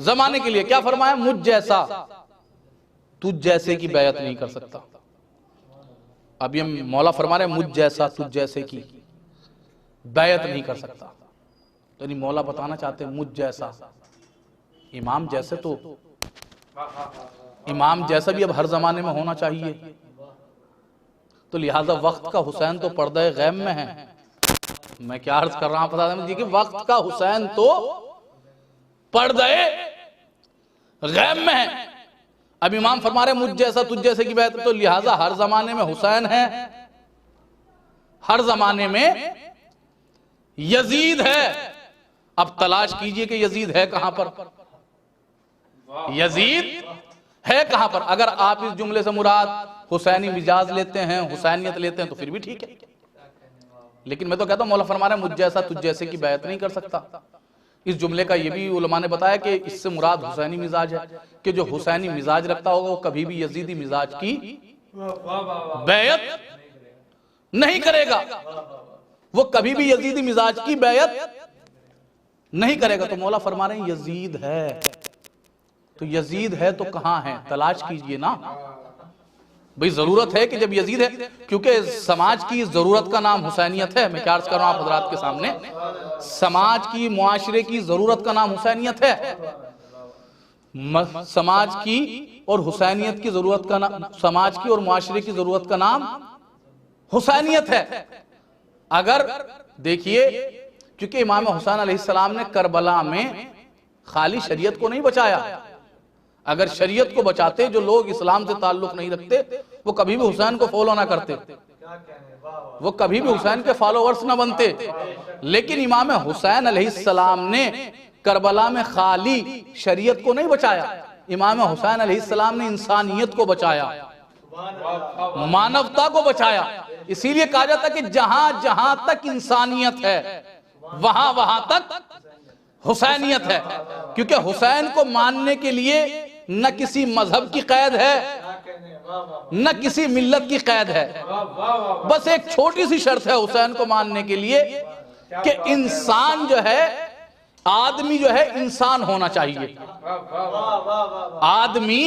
जमाने के लिए। क्या फरमाया? मुझ जैसा तुझ जैसे की बैत नहीं कर सकता। अब ये मौला फरमा रहे मुझ जैसा तुझ जैसे की बैत नहीं कर सकता। तो नहीं मौला बताना चाहते मुझ जैसा, इमाम जैसे, तो इमाम जैसा भी अब हर जमाने में होना चाहिए। तो लिहाजा वक्त का हुसैन तो पर्दे गैब में है। मैं क्या अर्ज कर रहा हूं पता नहीं, कि वक्त का हुसैन तो पर्दे गैब में है। अब इमाम फरमा रहे मुझ जैसा तुझ जैसे की बैत, तो लिहाजा हर जमाने में हुसैन है, हर जमाने में यजीद है। अब तलाश कीजिए कि यजीद है कहां पर, यजीद है कहां पर। अगर आप इस जुमले से मुराद हुसैनी मिजाज लेते हैं, हुसैनियत लेते हैं, तो फिर भी ठीक है, लेकिन मैं तो कहता हूं मौला फरमा रहे मुझ जैसा तुझ जैसे की बैत नहीं कर सकता। इस जुमले का ये भी उलमा ने बताया कि इससे मुराद हुसैनी मिजाज है, कि जो हुसैनी मिजाज रखता होगा वो कभी भी यजीदी मिजाज की बैत नहीं करेगा, वो कभी भी यजीदी मिजाज की बैत नहीं करेगा। तो मौला फरमा रहे हैं यजीद है, तो यजीद है तो कहां है, तलाश कीजिए ना भाई। जरूरत है कि जब यजीद है, क्योंकि समाज की जरूरत का नाम हुसैनियत है। मैं क्या अर्ज कर रहा हूं आप हजरात के सामने, समाज की मुआशरे की जरूरत का नाम हुसैनियत है। समाज की और हुसैनियत की जरूरत का नाम, समाज की और मुआशरे की जरूरत का नाम हुसैनियत है। अगर देखिए, क्योंकि इमाम हुसैन अलैहिस्सलाम ने करबला में खाली शरीयत को नहीं बचाया, अगर शरीयत को बचाते, जो लोग इस्लाम से ताल्लुक नहीं रखते वो कभी भी हुसैन को फॉलो ना करते, वो कभी भी हुसैन के फॉलोअर्स ना बनते। लेकिन इमाम हुसैन अलैहिस्सलाम ने करबला में खाली शरीयत को नहीं बचाया, इमाम हुसैन अलैहिस्सलाम ने इंसानियत को बचाया, मानवता को बचाया। इसीलिए कहा जाता कि जहां जहां तक इंसानियत है वहां वहां तक हुसैनियत है, क्योंकि हुसैन को मानने के लिए न किसी मजहब की कैद है, न किसी मिल्लत की कैद है। बस एक छोटी सी शर्त है हुसैन को मानने के लिए कि इंसान जो है, आदमी जो है इंसान होना चाहिए, आदमी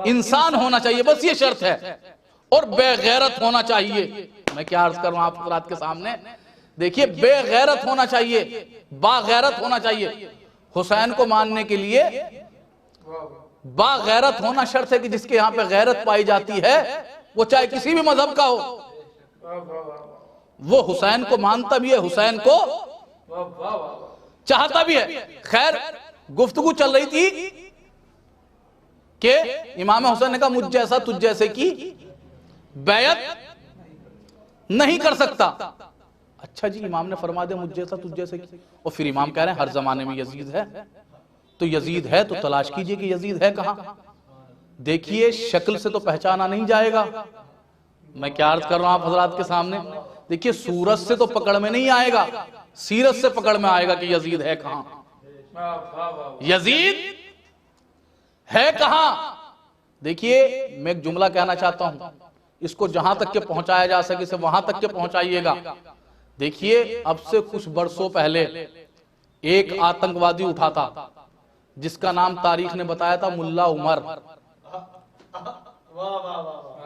इंसान होना चाहिए, बस ये शर्त है, और बेगैरत होना चाहिए। मैं क्या अर्ज कर रहा हूं आप हज़रात के सामने, देखिए बेगैरत होना चाहिए, बागैरत होना चाहिए। हुसैन को मानने के लिए बागैरत होना शर्त है कि जिसके यहां पे गैरत पाई जाती है वो चाहे किसी भी मजहब का हो, वो हुसैन को मानता भी है, हुसैन को चाहता भी है। खैर, गुफ्तगू चल रही थी कि इमाम हुसैन ने कहा मुझ जैसा तुझ जैसे की बैयत नहीं कर सकता। अच्छा जी, इमाम ने फरमा दिया मुझ जैसा तुझ जैसे की, और फिर इमाम कह रहे हैं हर जमाने में यजीद है, तो यजीद है तो तलाश कीजिए कि यजीद है कहां। देखिए शक्ल से तो पहचाना नहीं जाएगा, मैं क्या अर्ज कर रहा हूं आप हजरात के सामने। देखिए सूरत से तो पकड़ में नहीं आएगा, सीरत से पकड़ में आएगा कि यजीद है कहां, यजीद है कहां। देखिए मैं एक जुमला कहना चाहता हूं, इसको जहां तक के पहुंचाया जा सके से वहां तक के पहुंचाइएगा। देखिए अब से कुछ बरसों पहले एक आतंकवादी उठा था जिसका नाम तारीख ने बताया था मुल्ला उमर।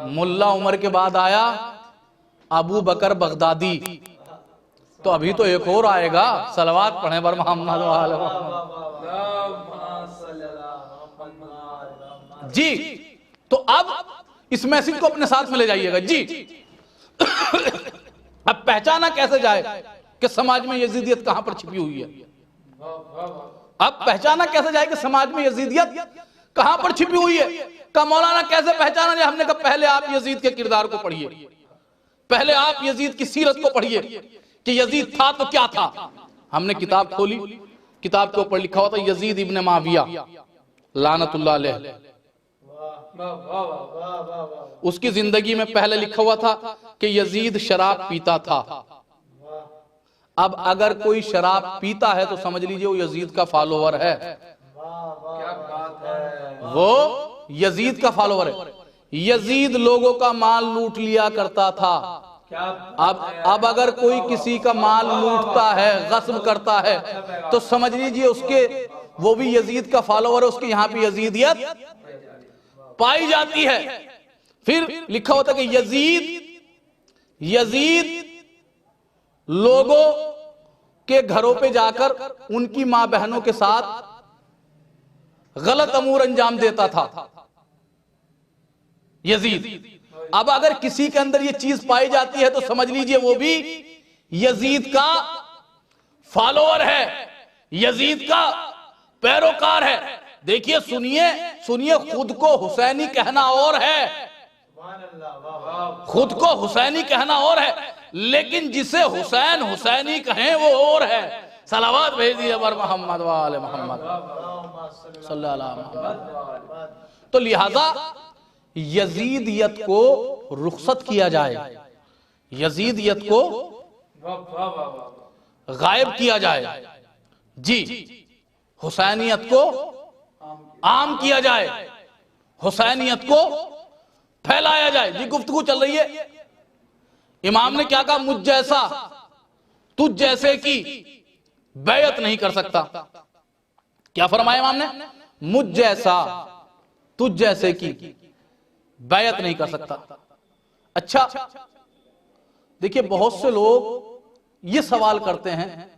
मुल्ला उमर के बाद आया अबू बकर बगदादी, तो अभी तो एक और आएगा, सलवात पढ़े बर मोहम्मद जी। तो अब इस मैसेज को अपने साथ में ले जाइएगा जी। अब पहचाना कैसे जाए कि समाज में यजीदियत कहां पर छिपी हुई है, अब पहचाना कैसे जाए कि समाज में यजीदियत कहां पर छिपी हुई है। का मौलाना कैसे पहचाना जाए, हमने कहा पहले आप यजीद के किरदार को पढ़िए, पहले आप यजीद की सीरत को पढ़िए कि यजीद था तो क्या था। हमने किताब खोली, किताब के ऊपर लिखा हुआ था यजीद इब्न माविया लानतुल्लाह अलैह। उसकी जिंदगी में पहले लिखा हुआ था कि यजीद शराब पीता था। अब अगर कोई शराब पीता है तो समझ लीजिए वो यजीद का फॉलोवर है, वो यजीद का फॉलोवर है। यजीद लोगों का माल लूट लिया करता था। अब अगर कोई किसी का माल लूटता है, गस्ब करता है, तो समझ लीजिए उसके, वो भी यजीद का फॉलोवर है, उसके यहां पे यजीदियत पाई जाती है। फिर लिखा होता कि यजीद लोगों के घरों पे जाकर उनकी मां बहनों के साथ गलत अमूर अंजाम देता था यजीद। अब अगर किसी के अंदर ये चीज पाई जाती है तो समझ लीजिए वो भी यजीद का फॉलोअर है, यजीद का पैरोकार है। देखिए सुनिए सुनिए, खुद को हुसैनी कहना और है, खुद को हुसैनी कहना और है, लेकिन जिसे हुसैन हुसैनी कहें वो और है। सलावत भेज दिए बर मोहम्मद वाले मोहम्मद सल्लल्लाहु अलैहि वसल्लम। तो लिहाजा यजीदियत को रुखसत किया जाए, यजीदियत को गायब किया जाए जी, हुसैनियत को आम किया जाए, हुसैनियत को फैलाया जाए जी। गुफ्तगू चल रही है, इमाम ने क्या कहा, मुझ जैसा तुझ जैसे की बैयत नहीं कर सकता। क्या फरमाया इमाम ने, मुझ जैसा तुझ जैसे की बैयत नहीं कर सकता। अच्छा देखिए, बहुत से लोग ये सवाल करते हैं,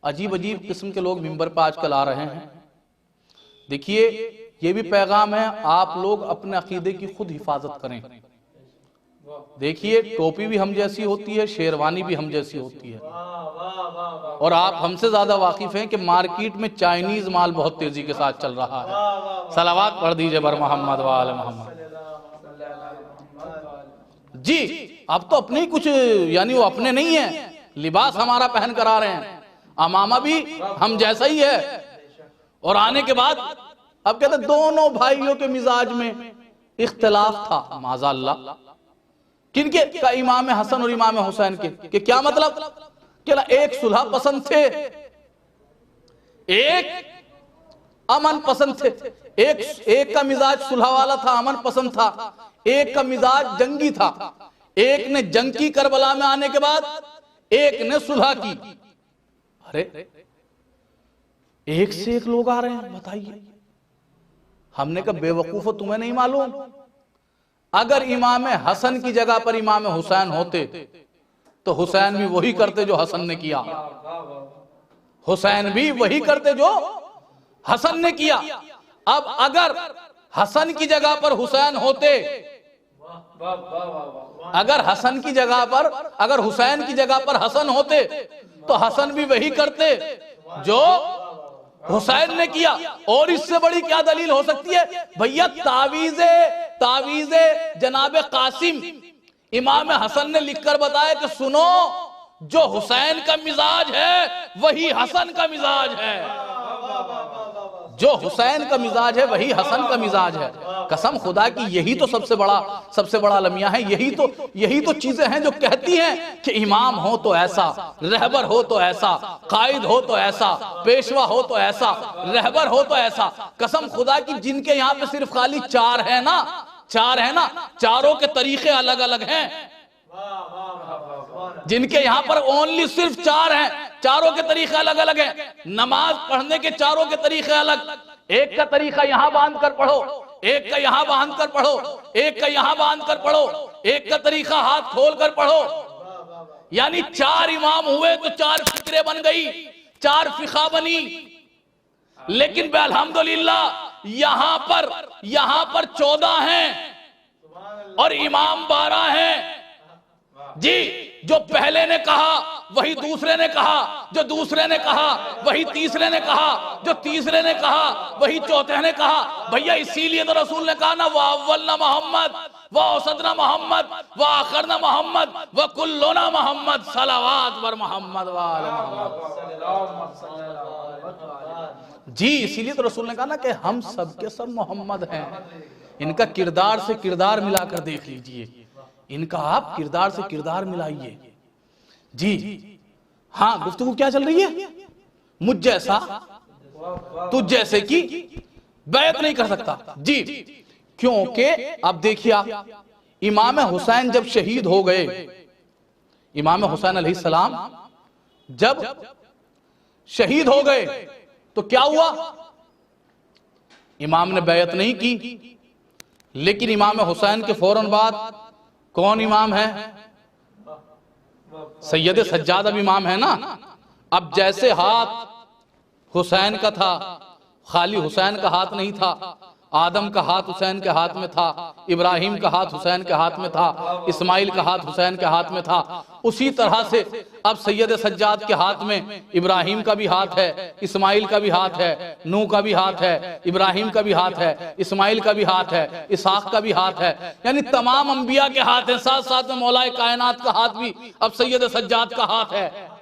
अजीब अजीब किस्म के लोग मिंबर पर आजकल आ रहे हैं। देखिए ये भी पैगाम है, आप लोग अपने अकीदे की खुद हिफाजत करें। देखिए टोपी भी हम जैसी होती है, शेरवानी भी हम जैसी होती है, और आप हमसे ज्यादा वाकिफ हैं कि मार्केट में चाइनीज माल बहुत तेजी के साथ चल रहा है। सलावत पढ़ दीजिए बर मोहम्मद वाले मोहम्मद जी। अब तो अपने ही कुछ, यानी वो अपने नहीं है, लिबास हमारा पहन कर आ रहे हैं, अमामा भी हम जैसा ही है, और आने के बाद अब कहते दोनों भाइयों के मिजाज में इख्तिलाफ था। माज़ाअल्लाह, किनके का, इमाम हसन और इमाम हुसैन के क्या मतलब, क्या एक सुलह पसंद थे, एक अमन पसंद थे, एक का मिजाज सुलह वाला था, अमन पसंद था, एक का मिजाज जंगी था। एक ने जंग की करबला में आने के बाद, एक ने सुलह की। अरे एक से एक लोग आ रहे हैं, बताइए। हमने कहा बेवकूफो, तुम्हें नहीं मालूम, अगर इमाम हसन की जगह पर इमाम हुसैन होते तो हुसैन भी वही करते जो हसन ने किया, हुसैन भी वही करते जो हसन ने किया। अब अगर हसन की जगह पर हुसैन होते, अगर हसन की जगह पर, अगर हुसैन की जगह पर हसन होते तो हसन भी वही करते जो हुसैन ने किया। और इससे बड़ी क्या दलील हो सकती है भैया, तावीज़े जनाबे कासिम इमाम हसन ने लिखकर बताया कि सुनो, जो हुसैन का मिजाज है वही हसन का मिजाज है, जो हुसैन का मिजाज है वही हसन का मिजाज है। कसम खुदा की यही तो सबसे बड़ा लम्हा है, यही तो चीजें हैं जो कहती हैं कि इमाम हो तो ऐसा, रहबर हो तो ऐसा, कायद हो तो ऐसा, पेशवा हो तो ऐसा, रहबर हो तो ऐसा। कसम खुदा की जिनके यहाँ पे सिर्फ खाली चार है ना, चारों के तरीके अलग अलग हैं, जिनके यहाँ पर ओनली सिर्फ चार हैं, चारों के तरीके अलग अलग हैं। नमाज पढ़ने के चारों के तरीके अलग, एक का तरीका यहां बांध कर पढ़ो, एक का यहां बांध कर पढ़ो, एक का यहां बांध कर पढ़ो, एक का तरीका हाथ खोल कर पढ़ो। यानी चार इमाम हुए तो चार फिक्रे बन गई, चार फिका बनी। लेकिन अल्हम्दुलिल्लाह यहां पर 14 हैं और इमाम 12 हैं जी। जो पहले ने कहा वही दूसरे ने कहा, जो दूसरे ने कहा वही तीसरे ने कहा, जो तीसरे ने कहा वही चौथे ने कहा। भैया इसीलिए तो रसूल ने कहा ना, व अव्वलना मोहम्मद व औसतना मोहम्मद व आखिरना मोहम्मद व कुल्लुना मोहम्मद। सलावत बर मोहम्मद वाले जी। इसीलिए तो रसूल ने कहा ना कि हम सब के सब मोहम्मद हैं। इनका किरदार से किरदार मिलाकर देख लीजिए, इनका आप किरदार से किरदार मिलाइए जी। हाँ, गुफ्तगू क्या चल रही है, मुझ जैसा तुझ जैसे की बैत नहीं कर सकता जी। क्योंकि अब देखिए, इमाम हुसैन जब शहीद हो गए, इमाम हुसैन अलैहिस्सलाम जब शहीद हो गए तो क्या हुआ, इमाम ने बैत नहीं की। लेकिन इमाम हुसैन के फौरन बाद कौन इमाम है, सैयद सज्जाद अब इमाम है ना। अब जैसे हाथ हुसैन का था, खाली हुसैन का हाथ नहीं था, आदम का हाथ हुसैन के हाथ में था, इब्राहिम का हाथ हुसैन के हाथ में था, इस्माइल का हाथ हुसैन के हाथ में था। उसी तरह से अब सैयद सज्जाद के हाथ में इब्राहिम का भी हाथ है, इस्माइल का भी हाथ है, नूह का भी हाथ है, इब्राहिम का भी हाथ है, इस्माइल का भी हाथ है, इसहाक का भी हाथ है, यानी तमाम अंबिया के हाथ हैं। साथ साथ में मौलाए कायनात का हाथ भी अब सैयद सज्जाद का हाथ है।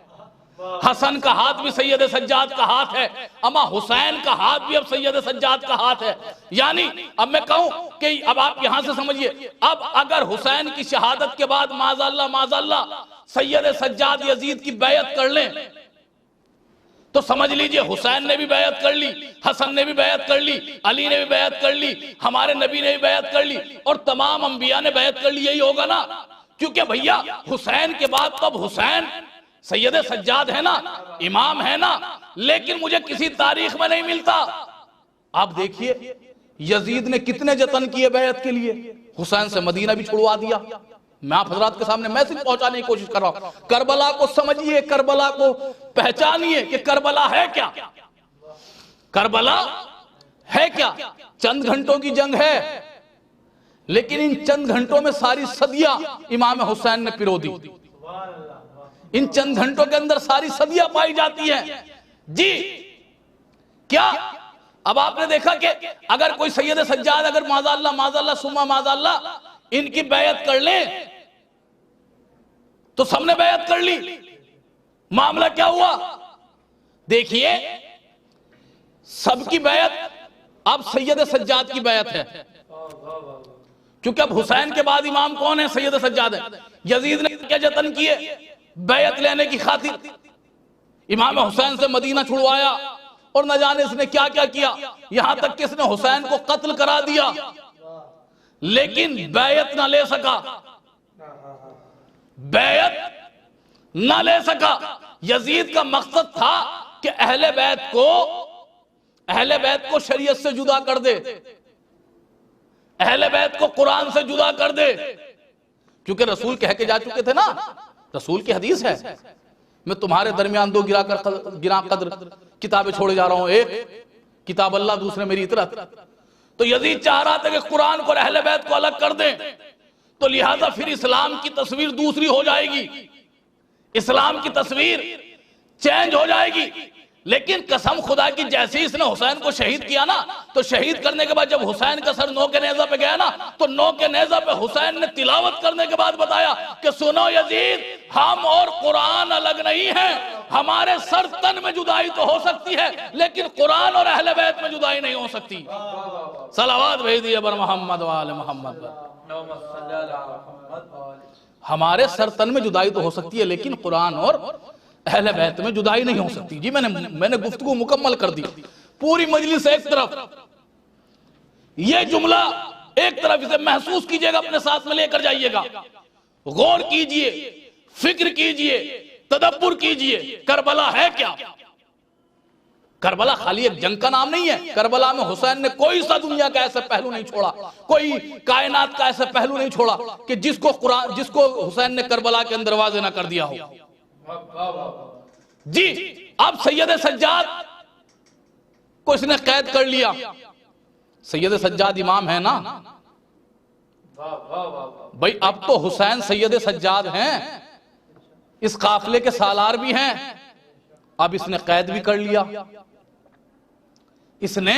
हसन का हाथ भी सैयद सज्जाद का हाथ है, अमा हुसैन का हाथ भी अब सैयद सज्जाद का हाथ है। यानी अब मैं कहूं कि अब आप यहां से समझिए, अब अगर हुसैन की शहादत के बाद माज़अल्लाह सैयद सज्जाद यजीद की बैयत कर लें तो समझ लीजिए हुसैन ने भी बैयत कर ली, हसन ने भी बैयत कर ली, अली ने भी बैयत कर ली, हमारे नबी ने भी बैयत कर ली और तमाम अंबिया ने बैयत कर ली। यही होगा ना, क्योंकि भैया हुसैन के बाद तब हुसैन सैयद सज्जाद है ना, इमाम है ना, लेकिन मुझे किसी तारीख में नहीं मिलता। आप देखिए यजीद ने कितने जतन किए बैयत के लिए, हुसैन से मदीना भी छुड़वा दिया। मैं आप हजरात के सामने मैसेज पहुंचाने की कोशिश कर रहा हूं, करबला को समझिए, करबला को पहचानिए कि करबला है क्या, करबला है क्या। चंद घंटों की जंग है, लेकिन इन चंद घंटों में सारी सदियां इमाम हुसैन ने पिरो दी। इन चंद घंटों के अंदर सारी सदियां पाई जाती हैं जी। क्या अब आपने देखा कि अगर कोई सैयद सज्जाद अगर माज़अल्लाह सुम्मा माज़अल्लाह इनकी बैयत कर ले तो सबने बैयत कर ली, मामला क्या हुआ देखिए, सबकी बैयत अब सैयद सज्जाद की बैयत है, क्योंकि अब हुसैन के बाद इमाम कौन है, सैयद सज्जाद है। यजीद ने क्या जतन किए बैयत लेने की खातिर, इमाम हुसैन से मदीना छुड़वाया और न जाने इसने क्या क्या किया, यहां तक कि इसने हुसैन को कत्ल करा दिया, लेकिन बैयत ना ले सका, बैयत ना ले सका। यजीद का मकसद था कि अहले बैत को शरीयत से जुदा कर दे, अहले बैत को कुरान से जुदा कर दे, क्योंकि रसूल कह के जा चुके थे ना, रसूल की हदीस है, मैं तुम्हारे दरमियान दो गिरा कद्र किताबें छोड़े जा रहा हूं, एक किताब अल्लाह, दूसरे मेरी इतरत। तो यजीद चाह रहा था कि कुरान को और अहले बैत को अलग कर दें, तो लिहाजा फिर इस्लाम की तस्वीर दूसरी हो जाएगी, इस्लाम की तस्वीर चेंज हो जाएगी। लेकिन कसम खुदा की जैसे ही इसने हुसैन को शहीद किया ना, तो शहीद करने के बाद जब हुसैन का सर नौ के नेज़ा पे गया ना, तो नौ के नेज़ा पे हुसैन ने तिलावत करने के बाद बताया कि सुनो यजीद, हम और कुरान अलग नहीं हैं, हमारे सर तन में जुदाई तो हो सकती है, लेकिन कुरान और अहले बैत में जुदाई नहीं हो सकती। सलावत भेज दिए बर मोहम्मद वाले मोहम्मद। हमारे सर तन में जुदाई तो हो सकती है, लेकिन कुरान और अहले बैत में जुदाई नहीं हो सकती। जी मैंने गुफ्तगू मुकम्मल कर दी, पूरी मजलिस एक तरफ, ये जुमला एक तरफ, इसे महसूस कीजिएगा, अपने साथ में लेकर जाइएगा, गौर कीजिए, फिक्र कीजिए, तदब्बुर कीजिए। करबला है क्या? करबला खाली एक जंग का नाम नहीं है। करबला में हुसैन ने कोई सा दुनिया का ऐसा पहलू नहीं छोड़ा, कोई कायनात का ऐसा पहलू नहीं छोड़ा कि जिसको हुसैन ने करबला के अंदर वाज़े ना कर दिया हो। जी अब सैयद सज्जाद को इसने कैद कर लिया, सैयद सज्जाद इमाम है ना भाई, अब तो हुसैन सैयद सज्जाद हैं, इस काफिले के सालार भी हैं। अब इसने कैद भी कर लिया, इसने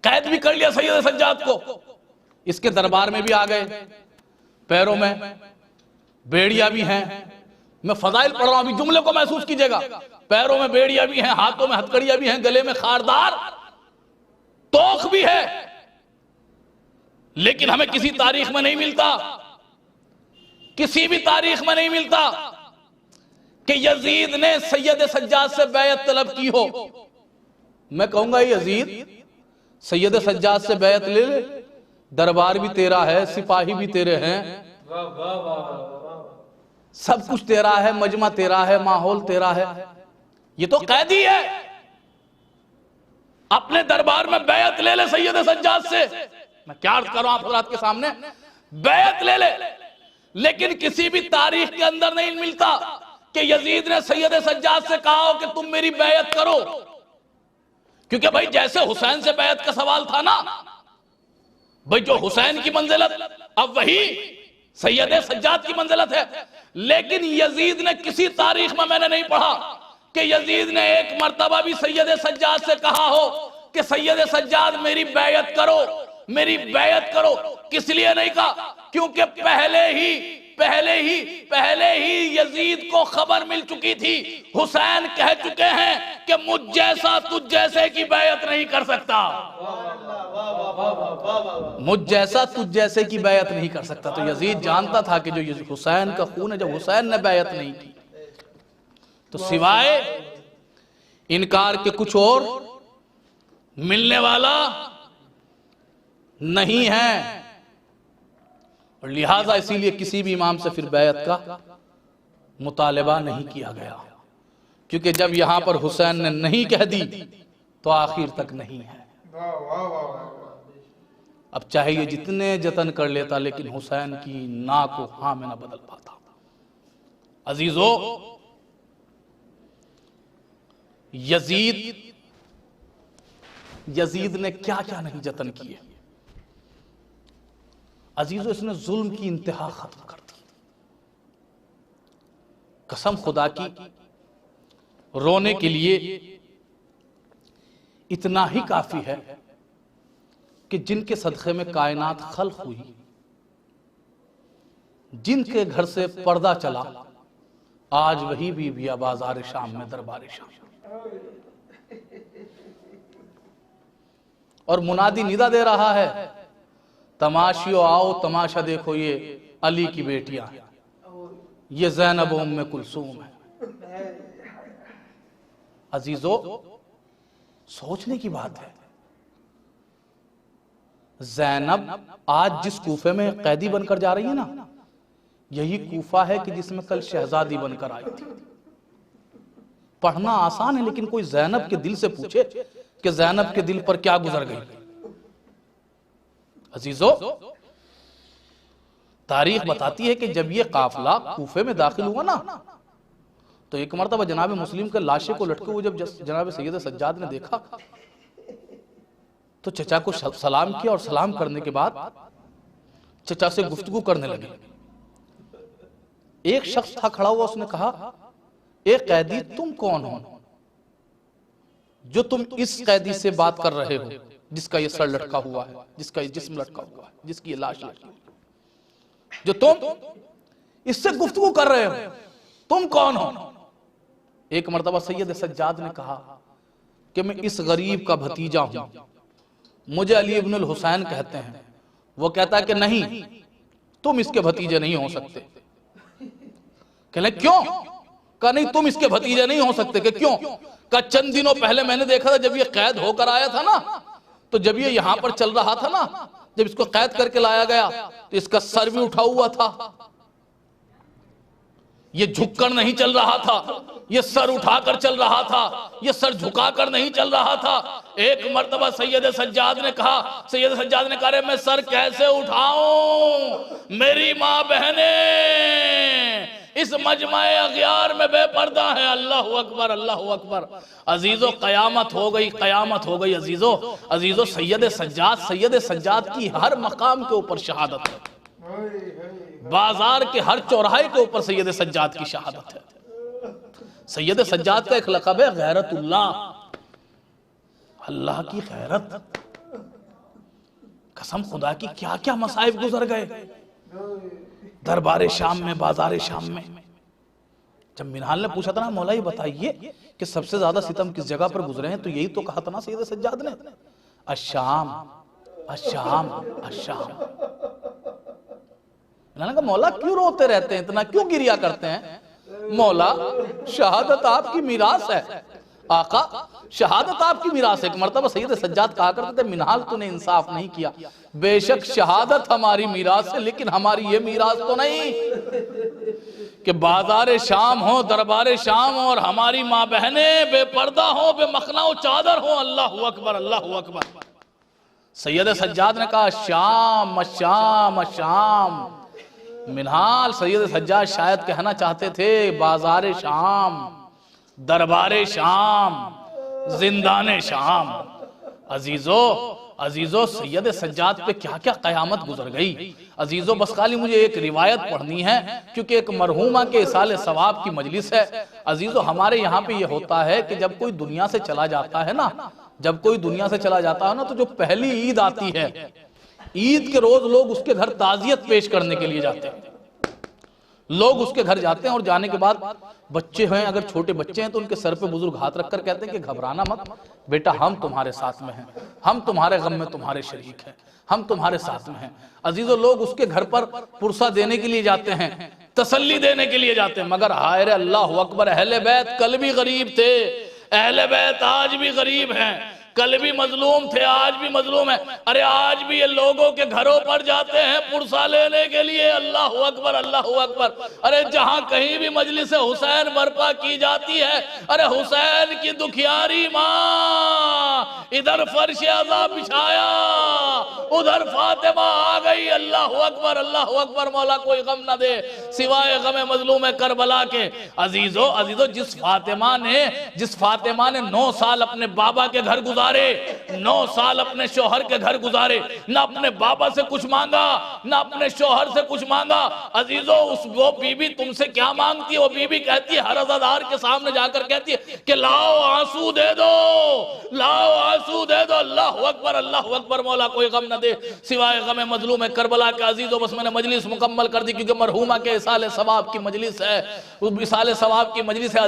कैद भी कर लिया सैयद सज्जाद को। इसके दरबार में भी आ गए, पैरों में बेड़ियां भी हैं। मैं फजाइल पढ़ रहा हूं, अभी जुमले को महसूस कीजिएगा। पैरों में बेड़ियां भी हैं, हाथों में हथकड़ियां भी हैं, गले में खारदार तोख भी है, लेकिन हमें किसी तारीख में नहीं मिलता, किसी भी तारीख में नहीं मिलता कि यजीद ने सैयद सज्जाद से बैयत तलब की हो। मैं कहूंगा यजीद सैयद सज्जाद से बैयत ले ले, दरबार भी तेरा है, सिपाही भी तेरे हैं, सब कुछ तेरा है, मजमा तेरा है, माहौल तेरा है, ये तो कैदी है, अपने दरबार में बैयत ले ले सैयद सज्जाद से। मैं क्या अर्ज कर रहा हूं आप हज़रात के सामने, बैयत ले ले, लेकिन किसी भी तारीख के अंदर नहीं मिलता कि यजीद ने सैयद सज्जाद से कहा हो कि तुम मेरी बैयत करो। क्योंकि भाई जैसे हुसैन से बैत का सवाल था ना भाई, जो हुसैन की मंजिलत अब वही सैयद सज्जाद की मंजिलत है। लेकिन यजीद ने किसी तारीख में मैंने नहीं पढ़ा कि यजीद ने एक मर्तबा भी सैयद सज्जाद से कहा हो कि सैयद सज्जाद मेरी बैयत करो, मेरी बैयत करो। किस लिए नहीं कहा? क्योंकि पहले ही यजीद को खबर मिल चुकी थी, हुसैन कह चुके हैं कि मुझ जैसा तुझ जैसे की बैयत नहीं कर सकता, मुझ जैसा तुझ जैसे की बैयत नहीं कर सकता। तो यजीद जानता था कि जो हुसैन का खून है, जब हुसैन ने बैयत नहीं की तो सिवाय इनकार के कुछ और मिलने वाला नहीं है। और लिहाजा इसीलिए किसी भी इमाम से फिर बैयत का मुतालबा नहीं किया गया, क्योंकि जब यहां पर हुसैन ने नहीं कह दी तो आखिर तक नहीं है। अब चाहे ये जितने जतन कर लेता, लेकिन हुसैन की ना को हां में ना बदल पाता। अजीजों, यजीद ने क्या क्या नहीं जतन किए। अजीजों, इसने जुल्म की इंतहा खत्म कर दी। कसम खुदा की, रोने के लिए इतना ही काफी है कि जिनके सदक़े में कायनात खल्क़ हुई, जिनके घर से पर्दा चला, आज वही बीबिया बाजार शाम में दरबार शाम, और मुनादी निदा दे रहा है, तमाशियो आओ तमाशा देखो, ये अली की बेटियां हैं, ये ज़ैनब उम्मे कुलसूम है। अजीजों, सोचने की बात है, ज़ैनब आज जिस कूफे में कैदी बनकर जा रही है ना, यही कूफा है कि जिसमें कल शहजादी बनकर आई थी। पढ़ना आसान है, लेकिन कोई ज़ैनब के दिल से पूछे कि ज़ैनब के दिल पर क्या गुजर गई। अजीजों, तारीख बताती है कि जब ये काफिला कूफे में दाखिल हुआ ना, तो एक मर्तबा जनाब मुस्लिम के लाशे को लटके हुए जब जनाब सैयद सज्जाद ने देखा तो चचा को सलाम किया, और सलाम करने के बाद चचा से गुफ्तगू करने लगे। एक शख्स था खड़ा हुआ, उसने कहा, ए कैदी, तुम कौन हो जो तुम इस कैदी से बात कर रहे हो, जिसका ये सर लटका हुआ है, जिसका ये जिस्म लटका हुआ है, जिसकी ये लाश लटकी हुई, जो तुम इससे गुफ्तगू कर रहे हो, तुम कौन हो? एक मर्तबा सैयद सज्जाद ने कहा कि मैं इस गरीब का भतीजा हूं, मुझे अली इब्नुल हुसैन कहते हैं। वो कहता है कि नहीं, तुम इसके भतीजे नहीं हो सकते। कहले क्यों? कहा नहीं, तुम इसके भतीजे नहीं हो सकते। कि क्यों? कहा चंद दिनों पहले मैंने देखा था, जब ये कैद होकर आया था ना, तो जब ये यहां पर चल रहा था ना, जब इसको कैद करके लाया गया तो इसका सर भी उठा हुआ था, ये झुककर नहीं चल रहा था, ये सर उठाकर चल रहा था, ये सर झुकाकर नहीं चल रहा था। एक मर्तबा सैयद सज्जाद ने कहा, अरे मैं सर कैसे उठाऊं, मेरी माँ बहने इस मजमाए अगियार में बेपर्दा है। अल्लाह अकबर, अल्लाह अकबर। अजीजों, कयामत हो गई, कयामत हो गई। अजीजों, सैयद सज्जाद की हर मकाम के ऊपर शहादत है, बाजार के हर चौराहे के ऊपर सैयद सज्जाद की शहादत है। सैयद सज्जाद का एक लक़ब है गैरतुल्लाह, अल्लाह की गैरत। कसम खुदा की, क्या क्या मसाइब गुजर गए दरबार शाम में, बाजार शाम में। जब मिनहाल ने पूछा था ना, मौला ये बताइए कि सबसे ज्यादा सितम किस जगह पर गुजरे हैं, तो यही तो कहा था ना सैयद सज्जाद ने, अशाम अशाम अशाम। मैंने कहा मौला क्यों रोते रहते हैं, इतना क्यों गिरिया करते हैं? मौला, शहादत आपकी मीरास है आका, शहादत आपकी मीरास है। एक मर्तबा सैयद सज्जाद कहा करते थे, मिनहाल तूने इंसाफ नहीं किया, बेशक शहादत हमारी मीरास है, लेकिन हमारी ये मीरास तो नहीं कि बाजार शाम हो, दरबार शाम हो, और हमारी माँ बहने बेपर्दा हो, बेमखना चादर हो। अल्लाह अकबर, अल्लाह अकबर। सैयद सज्जाद ने कहा शाम शाम शाम। मिनहाल सैयद सज्जाद शायद कहना चाहते थे बाजार शाम, दरबार शाम, जिंदाने शाम। अजीजो अजीजो सैयद सज्जाद पे क्या क्या कयामत गुजर गई। अजीजो बस खाली मुझे एक रिवायत पढ़नी है क्योंकि एक मरहूमा के इसाले सवाब की मजलिस है। अजीजो हमारे यहाँ पे ये होता है कि जब कोई दुनिया से चला जाता है ना, जब कोई दुनिया से चला जाता है ना, तो जो पहली ईद आती है, ईद के रोज लोग उसके घर ताजियत पेश करने के लिए जाते हैं। लोग उसके घर जाते हैं और जाने के बाद बच्चे हैं, अगर छोटे बच्चे हैं तो उनके सर पे बुजुर्ग हाथ रखकर कहते हैं कि घबराना मत बेटा, हम तुम्हारे साथ में हैं, हम तुम्हारे गम में तुम्हारे शरीक हैं, हम तुम्हारे साथ में हैं। अजीजों लोग उसके घर पर पुरसा देने के लिए जाते हैं, तसल्ली देने के लिए जाते हैं, मगर हाय रे अल्लाह अकबर, अहले बैत कल भी गरीब थे, अहले बैत आज भी गरीब हैं, कल भी मजलूम थे आज भी मजलूम है। अरे आज भी ये लोगों के घरों पर जाते हैं पुरसा लेने के लिए। अल्लाह अकबर अल्लाह अकबर। अरे जहां कहीं भी मजलिस हुसैन बर्पा की जाती है, अरे हुसैन की दुखियारी माँ, इधर फर्श अज़ा बिछाया, उधर फातिमा आ गई। अल्लाह अकबर मौला कोई गम ना दे सिवाय गम मजलूम करबला के। अजीजो अजीजो जिस फातिमा ने 9 साल अपने बाबा के घर गुजारे, 9 साल अपने शोहर के घर गुजारे, ना अपने बाबा से कुछ मांगा ना अपने शोहर से कुछ मांगा। अजीजो वो बीबी तुमसे क्या मांगती है? वो बीबी कहती है, हर अज़ादार के सामने जाकर कहती है कि लाओ आंसू दे दो, लाओ आंसू दे दो। अल्लाह अकबर मौला कोई गम न दे सिवाय गम मजलूम करबला के। अजीजो बस मैंने मजलिस मुकम्मल कर दी क्योंकि मरहूमा के इसाले सवाब की मजलिस है, इसाले सवाब की मजलिस है।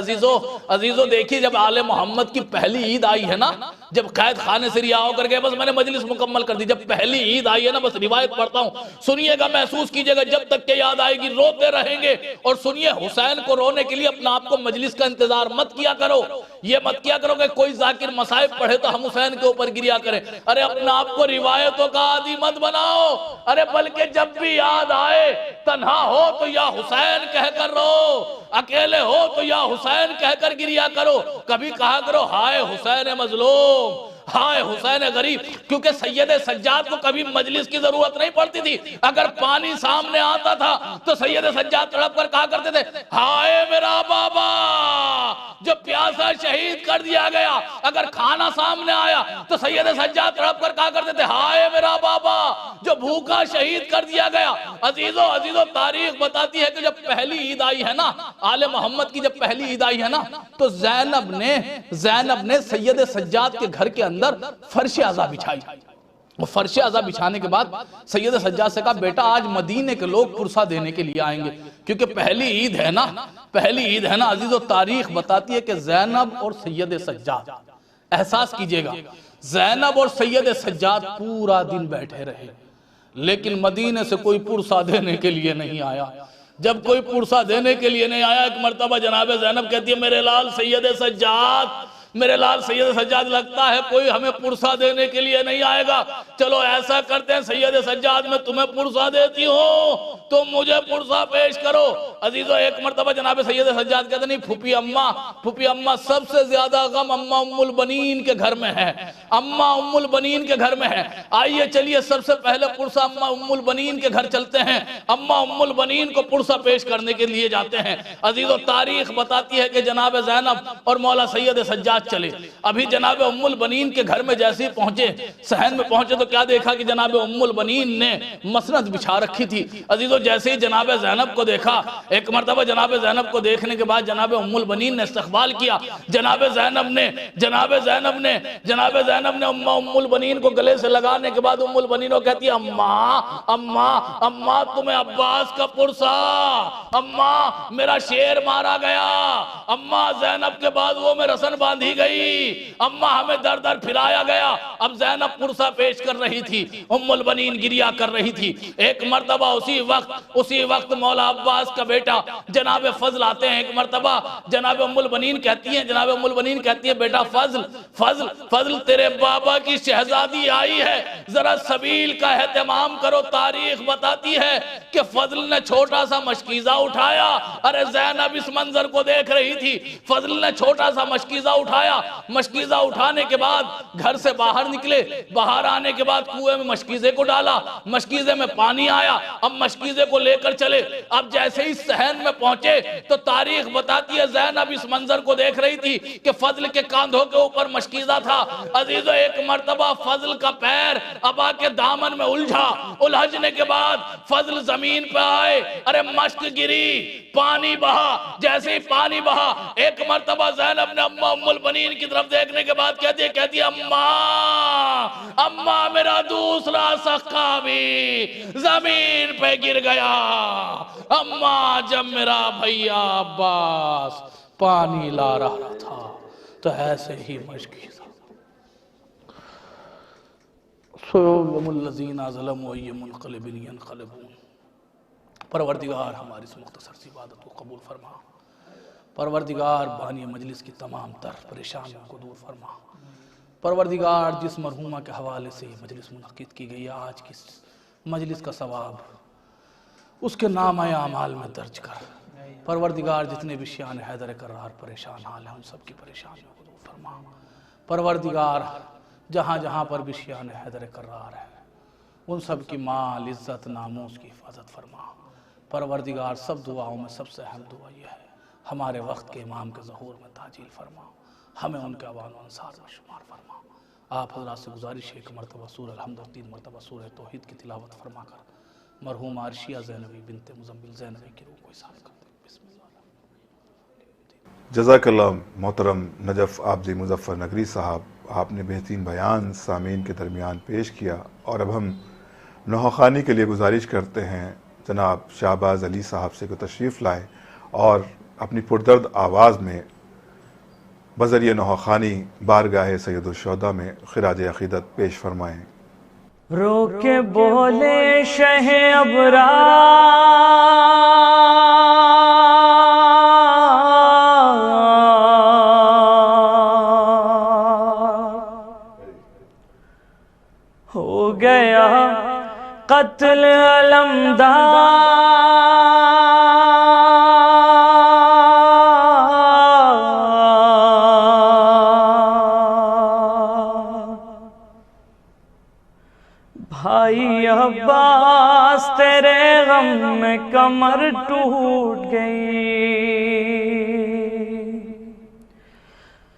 अजीजो देखिए, जब आले मोहम्मद की पहली ईद आई है ना, जब कैद खाने से रिहा होकर गए, बस मैंने मजलिस मुकम्मल कर दी। जब पहली ईद आई है ना, बस रिवायत पढ़ता हूँ, सुनिएगा, महसूस कीजिएगा, जब तक के याद आएगी रोते रहेंगे। और सुनिए, हुसैन को रोने के लिए अपना आपको मजलिस का इंतजार मत किया करो, ये मत किया करो कि कोई जाकिर मसाइब पढ़े तो हम हुसैन के ऊपर गिरिया करें। अरे अपना आपको रिवायतों का आदी मत बनाओ, अरे बल्कि जब भी याद आए, तन्हा हो तो या हुसैन कहकर रो, अकेले हो तो या हुसैन कहकर गिरिया करो। कभी कहा करो हाय हुसैन मजलूम, हाय हुसैन गरीब, क्योंकि सैयद सज्जाद को कभी मजलिस की जरूरत नहीं पड़ती थी। अगर पानी सामने आता था तो सैयद सज्जाद तड़प कर कहा करते थे, हाय मेरा बाबा जो प्यासा शहीद कर दिया गया। अगर खाना सामने आया तो सैयद सज्जाद तड़प कर कहा करते थे, हाय मेरा बाबा जो भूखा शहीद कर दिया गया। अजीजों तारीख बताती है कि जब पहली ईद आई है ना, आले मोहम्मद की जब पहली ईद आई है ना, तो ज़ैनब ने सैयद सज्जाद के घर के अंदर फर्श अज़ा बिछाई। वो फर्श अज़ा बिछाने के बाद सैयद सज्जाद से कहा, बेटा आज मदीने के लोग पुरसा देने के लिए आएंगे क्योंकि पहली ईद है ना, पहली ईद है ना। अजीजों तारीख बताती है कि ज़ैनब और सैयद सज्जाद, एहसास कीजिएगा, ज़ैनब और सैयद सज्जाद पूरा दिन बैठे रहे, लेकिन मदीने से कोई पुरसा देने के लिए नहीं आया। जब कोई पुरसा देने के लिए नहीं आया, एक मर्तबा जनाब ज़ैनब कहती है, मेरे लाल सैयद सज्जाद, मेरे लाल सैयद सज्जाद, लगता है कोई हमें पुरसा देने के लिए नहीं आएगा। चलो ऐसा करते हैं सैयद सज्जाद, मैं तुम्हें पुरसा देती हूँ, तुम मुझे पुरसा पेश करो। अजीजों एक मर्तबा जनाब सैयद सज्जाद कहते नहीं, फूफी अम्मा सबसे ज्यादा गम अम्मा उम्मुल बनीन के घर में है, अम्मा उम्मुल बनीन के घर में है। आइए चलिए सबसे पहले पुरसा अम्मा उम्मुल बनीन के घर चलते हैं। अम्मा उम्मुल बनीन को पुरसा पेश करने के लिए जाते हैं। अजीजों तारीख बताती है कि जनाब ज़ैनब और मौला सैयद सज्जाद चले। अभी जनाब उम्मुल बनीन के घर में जैसे ही पहुंचे, सहन में पहुंचे, तो क्या देखा कि जनाब उम्मुल बनीन ने मसनद बिछा रखी थी। अजीजों जैसे ही जनाब ज़ैनब को देखा, एक मर्तबा जनाब ज़ैनब को देखने के बाद जनाब उम्मुल बनीन ने इस्तक़बाल किया। जनाब ज़ैनब ने अम्मा उम्मुल बनीन को गले से लगाने के बाद उम्मुल बनीन को कहती है, अम्मा तुम्हें अब्बास का पुरसा, अम्मा मेरा शेर मारा गया, अम्मा ज़ैनब के बाद वो में रसन बांधी गई, अम्मा हमें दर दर फिराया गया। अब ज़ैनब पुरसा पेश कर रही थी, उम्मुल बनीन गिरिया कर रही थी। एक मर्तबा उसी वक्त मौला अब्बास का बेटा जनाब फजल आते हैं। एक मर्तबा जनाब उम्मुल बनीन कहती है, बेटा फजल तेरे बाबा की शहजादी आई है, जरा सबील का एहतमाम करो। तारीख बताती है कि फजल ने छोटा सा मशकीजा उठाया। अरे ज़ैनब इस मंजर को देख रही थी, फजल ने छोटा सा मशकीजा उठाया, फरमाया। मशकीज़ा उठाने के बाद घर से बाहर निकले, बाहर आने के बाद कुएं में मशकीज़े को डाला, मशकीज़े में पानी आया, अब मशकीज़े को लेकर चले। अब जैसे ही सहन में पहुंचे तो तारीख बताती है ज़ैनब इस मंजर को देख रही थी कि फजल के कांधों के ऊपर मशकीज़ा था। अजीजों, एक मर्तबा फजल का पैर अबा के दामन में उलझा, उलझने के बाद फजल जमीन पे आए, अरे मश्क गिरी, पानी बहा। जैसे ही पानी बहा, एक मर्तबा ज़ैनब ने अम्मा उम्मुल बनीन की तरफ देखने के बाद कहती अम्मा, अम्मा मेरा दूसरा सखा भी जमीन पे गिर गया। अम्मा, जब मेरा भैया अब्बास पानी ला रहा था तो ऐसे ही मशकीज़ा परवरदिगार हमारी इस मुख्तसर सी इबादत को कबूल फरमा। परवरदिगार बानी मजलिस की तमाम तर परेशानियों को दूर फरमा। परवरदिगार जिस मरहूमा के हवाले से मजलिस मुनक़िद की गई, आज की मजलिस का सवाब उसके नाम आमाल में दर्ज कर। परवरदिगार जितने भी शान हैदर करार परेशान हाल है, उन सब की परेशानियों को दूर फरमा। परवरदिगार जहाँ जहाँ पर भी शान हैदर करार है, उन सब की माल इज़्ज़त नामूस की हिफाजत फरमा। परवरदिगार सब दुआओं में सबसे अहम दुआ यह है, हमारे वक्त के इमाम के ज़हूर में ताजील फरमा, हमें उनके अवान अंसार में शुमार फरमा। आप हज़रात से गुजारिश है, एक मरतबा सूरह अल-हम्द और 3 मरतबा सूरह तौहीद की तिलावत फरमा कर मरहूम आरशिया ज़ैनबी बिनते मुज़म्मिल ज़ैनबी की रूह को इसाल कर दें। जज़ाकल्लाह मोहतरम नजफ़ आबदी मुज़फ़्फ़र नगरी साहब, आपने बेहतरीन बयान सामीन के दरमियान पेश किया। और अब हम नौखानी के लिए गुजारिश करते हैं जनाब शाहबाज अली साहब से को तशरीफ़ लाएँ और अपनी पुरदर्द आवाज़ में बज़रिए नौखानी बारगाह सैयदुश्शुहदा में खिराज अक़ीदत पेश फरमाएँ। रोके बोले शह अबरा हो गया कत्ल अलमदार, भाई अब्बास तेरे गम में कमर टूट गई,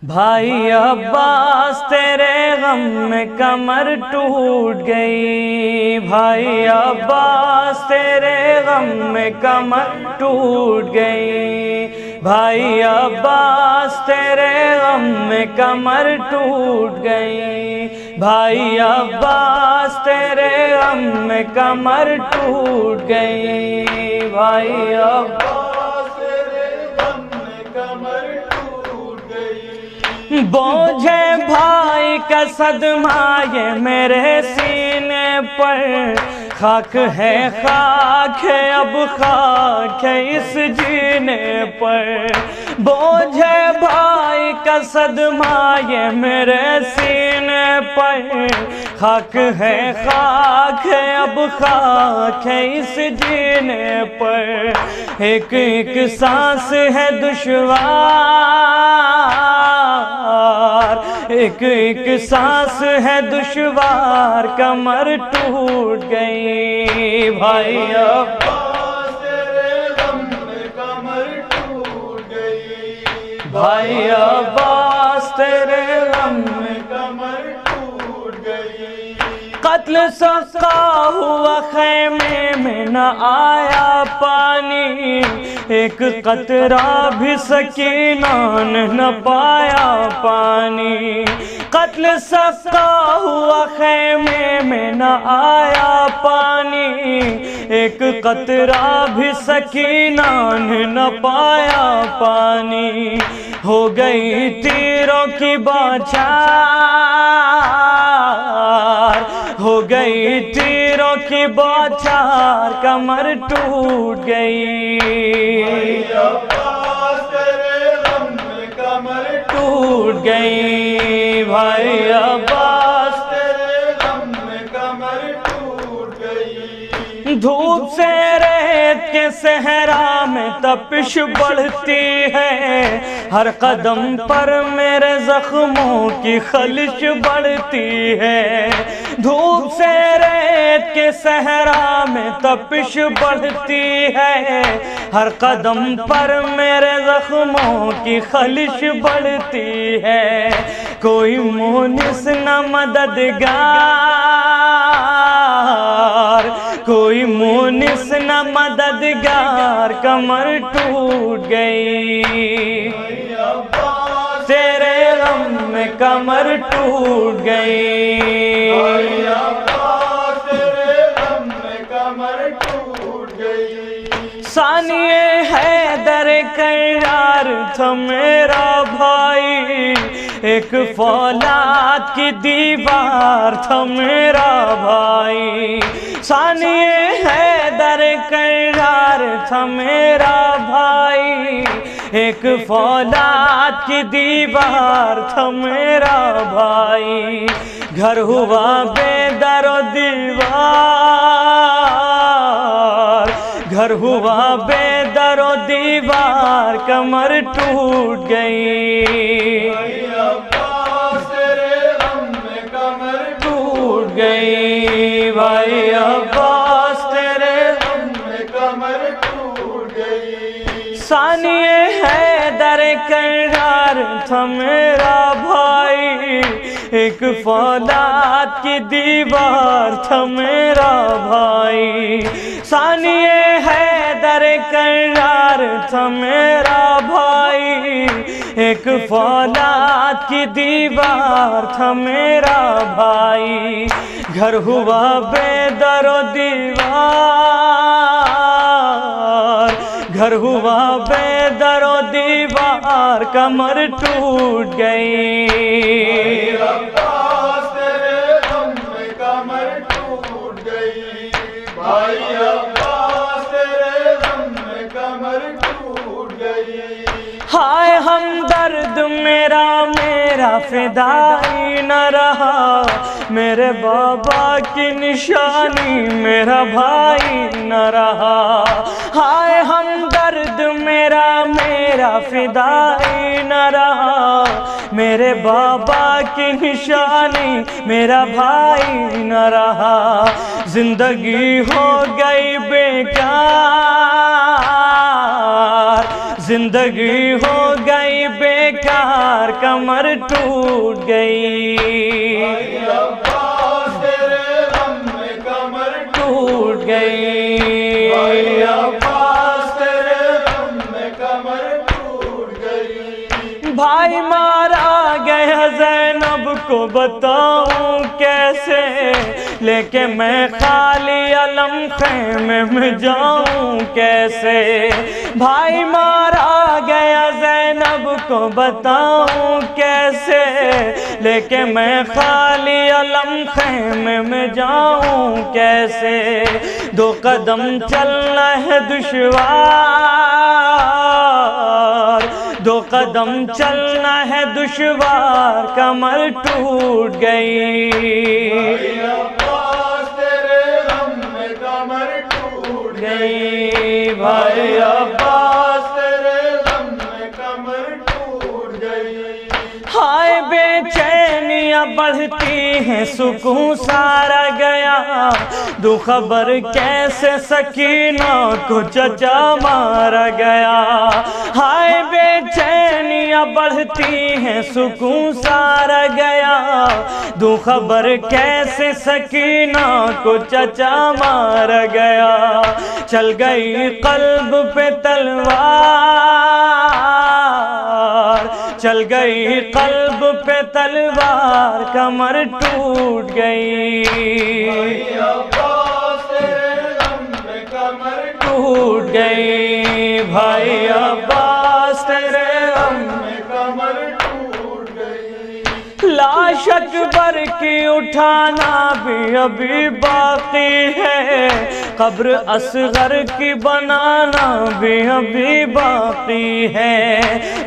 भाई अब्बास तेरे गम में कमर टूट गई, भाई अब्बास तेरे गम में कमर टूट गई, भाई अब्बास तेरे गम में कमर टूट गई, भाई अब्बास तेरे गम में कमर टूट गई, भाई अब्बास तेरे गम में कमर टूट गई। बोझे भाई का सदमा ये मेरे सीने पर, खाक है खाक है अब खाक है इस जीने पर, बोझे भाई का सदमा ये मेरे सीने पर, खाक है खाक है अब खाक है इस जीने पर, एक एक सांस है दुश्वार, एक एक सांस है दुश्वार, कमर टूट गई, भाई अब्बास तेरे गम में कमर टूट गई, भाई अब्बास तेरे गम में कमर टूट गई। कत्ल सका हुआ खैमे में न आया पानी, एक कतरा भी सकीना ने न पाया पानी, कत्ल सका हुआ खैमे में न आया पानी, एक कतरा भी सकीना ने न पाया पानी, हो गई तीरों की बौछार, हो गई तीरों की बौछार, कमर टूट गई, अब्बास तेरे गम में कमर टूट गई, भाई अब्बास तेरे गम में कमर टूट गई। धूप से रेत के सहरा में तपिश बढ़ती है, हर कदम पर मेरे जख्मों की खलिश बढ़ती है। धूप से रेत के सहरा में तपिश बढ़ती है, हर कदम पर मेरे जख्मों की खलिश बढ़ती है। कोई मुनिस न मददगार, कोई मुनिस न मददगार, कमर टूट गई तेरे गम में, कमर टूट गई तेरे गम में, कमर टूट गई। सानिए हैदर करार था मेरा भाई, एक फौलाद की दीवार था मेरा भाई। सानिए हैदर करार था मेरा भाई, एक फौलाद की दीवार था मेरा भाई। घर हुआ बेदरो दीवार, घर हुआ बेदरो दीवार, कमर टूट गई तेरे गम में, कमर टूट गई भाई अब्बास तेरे गम में, कमर टूट गई। सानिए हैदर करार था मेरा भाई, एक फौलाद की दीवार था मेरा भाई। सानिए हैदर करार था मेरा भाई, एक फौलाद की दीवार था मेरा भाई। घर हुआ बेदरो दीवार, घर हुआ बेदरो दीवार, कमर टूट गई अब्बास तेरे गम में, कमर टूट गई भाई अब्बास तेरे गम में, कमर टूट गई। हाय हमदर्द मेरा मेरा फिदाई न रहा, मेरे बाबा की निशानी मेरा भाई न रहा। हाय हमदर्द मेरा मेरा फिदाई न रहा, मेरे बाबा की निशानी मेरा भाई न रहा। जिंदगी हो गई बेकार, जिंदगी हो गई बेकार, कमर टूट गई अब्बास तेरे गम में, कमर टूट गई अब्बास तेरे गम में, कमर टूट गई। भाई मारा गया ज़ैनब को बताऊं कैसे, लेके मैं खाली अलम खेमे में जाऊं कैसे। भाई मारा गया ज़ैनब को बताऊं कैसे, लेके मैं खाली अलम खेमे में जाऊं कैसे। दो कदम चलना है दुश्वार, दो कदम चलना है दुश्वार, कमर टूट गई अब्बास तेरे गम में, कमर टूट गई भाई अब्बास तेरे गम में, कमर टूट गई। हाय बेचैनियाँ बढ़ती हैं, सुकून सारा गया, दो खबर कैसे सकीना को चचा मारा गया। हाय बेचैनियाँ बढ़ती हैं, सुकून सारा गया, दो खबर कैसे सकीना को चचा मारा गया। चल गई कल्ब पे तलवार, चल गई कल्ब पे तलवार, कमर टूट गई अब्बास तेरे गम में, कमर टूट गई भाई अब्बास तेरे गम में, कमर टूट गई। लाश अकबर की उठाना भी अभी बाकी है, कब्र असगर की बनाना भी अभी बाकी है।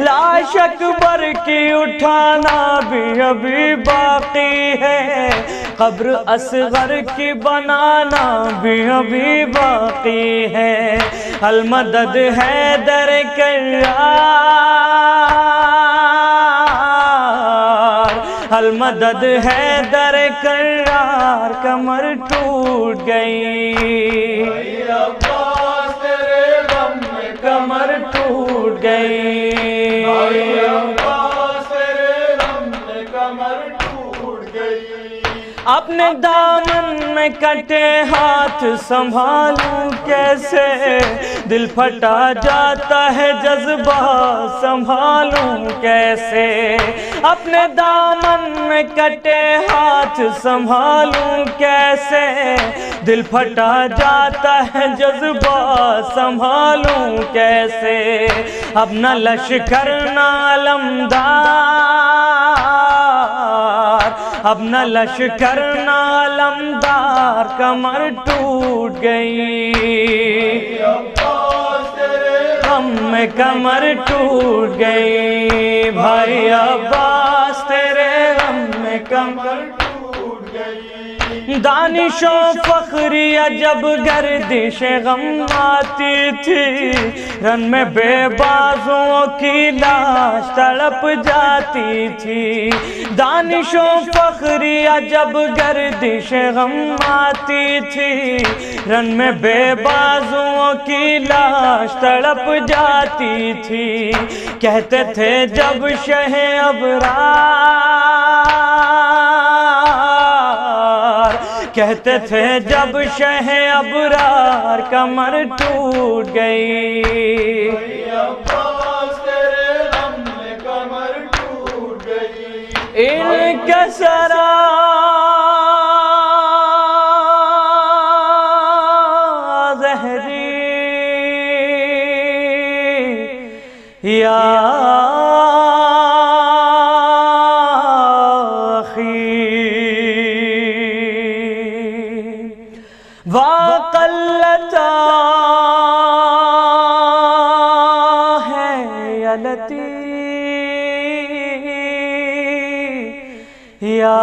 लाश अकबर की उठाना भी अभी बाकी है, कब्र असगर की बनाना भी अभी बाकी है। अल मदद हैदर कर्रार, अल मदद हैदर कर्रार, कमर टूट गई। कमर टूट गई। अपने दामन में कटे हाथ संभालूं कैसे, दिल फटा जाता है जज्बा संभालूं कैसे। अपने दामन में कटे हाथ संभालूं कैसे, दिल फटा जाता है जज्बा संभालूं कैसे। अब न लश्कर न अलमदार, अब न लश्कर न अलमदार, कमर टूट गई। गम में कमर टूट गई। भाई अब्बास तेरे गम में कमर टूट गई। दानिशो फखरिया जब गर्दिश गम आती थी, रन में बेबाजों की लाश तड़प जाती थी। दानिशो फखरिया जब गर्दिश गम आती थी, रन में बेबाजों की लाश तड़प जाती थी। कहते थे जब शहे अबरार, कहते थे जब शहे अबरार, कमर टूट गई। इनके सरा ज़हरी या वाक़ल्लता है या लतीफ़ या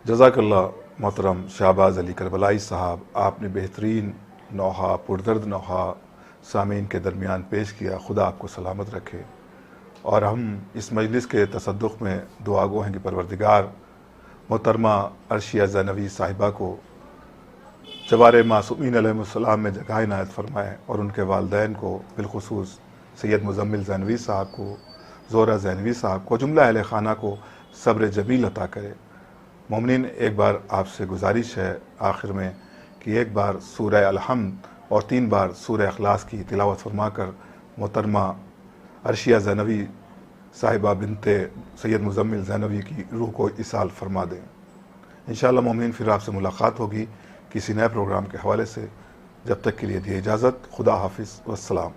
जज़ाकल्लाह मोहतरम शहबाज अली करबलाई साहब, आपने बेहतरीन नौहा पुरदर्द नौहा सामीन के दरमियान पेश किया। खुदा आपको सलामत रखे। और हम इस मजलिस के तसद्दुक़ में दुआ गो हैं कि परवरदिगार मोहतरमा अर्शिया ज़ैनवी साहिबा को जवारे मासूमीन अलैहिस्सलाम में जगह इनायत फरमाए और उनके वालिदैन को बिलखुसूस सैयद मुज़म्मिल ज़ैनवी साहब को, ज़ोहरा ज़ैनवी साहब को, जुमला अहले खाना को सब्र जमील अता करे। मोमिनीन, एक बार आपसे गुजारिश है आखिर में कि एक बार सूरह अल-हम्द और 3 बार सूरह इखलास की तिलावत फरमाकर मोहतरमा अर्शिया ज़ैनवी साहिबा बिनते सैयद मुज़म्मिल ज़ैनवी की रूह को इसाल फरमा दें। इंशाअल्लाह मोमिनीन, फिर आपसे मुलाकात होगी किसी नए प्रोग्राम के हवाले से। जब तक के लिए दिए इजाज़त। खुदा हाफिज़ वस्सलाम।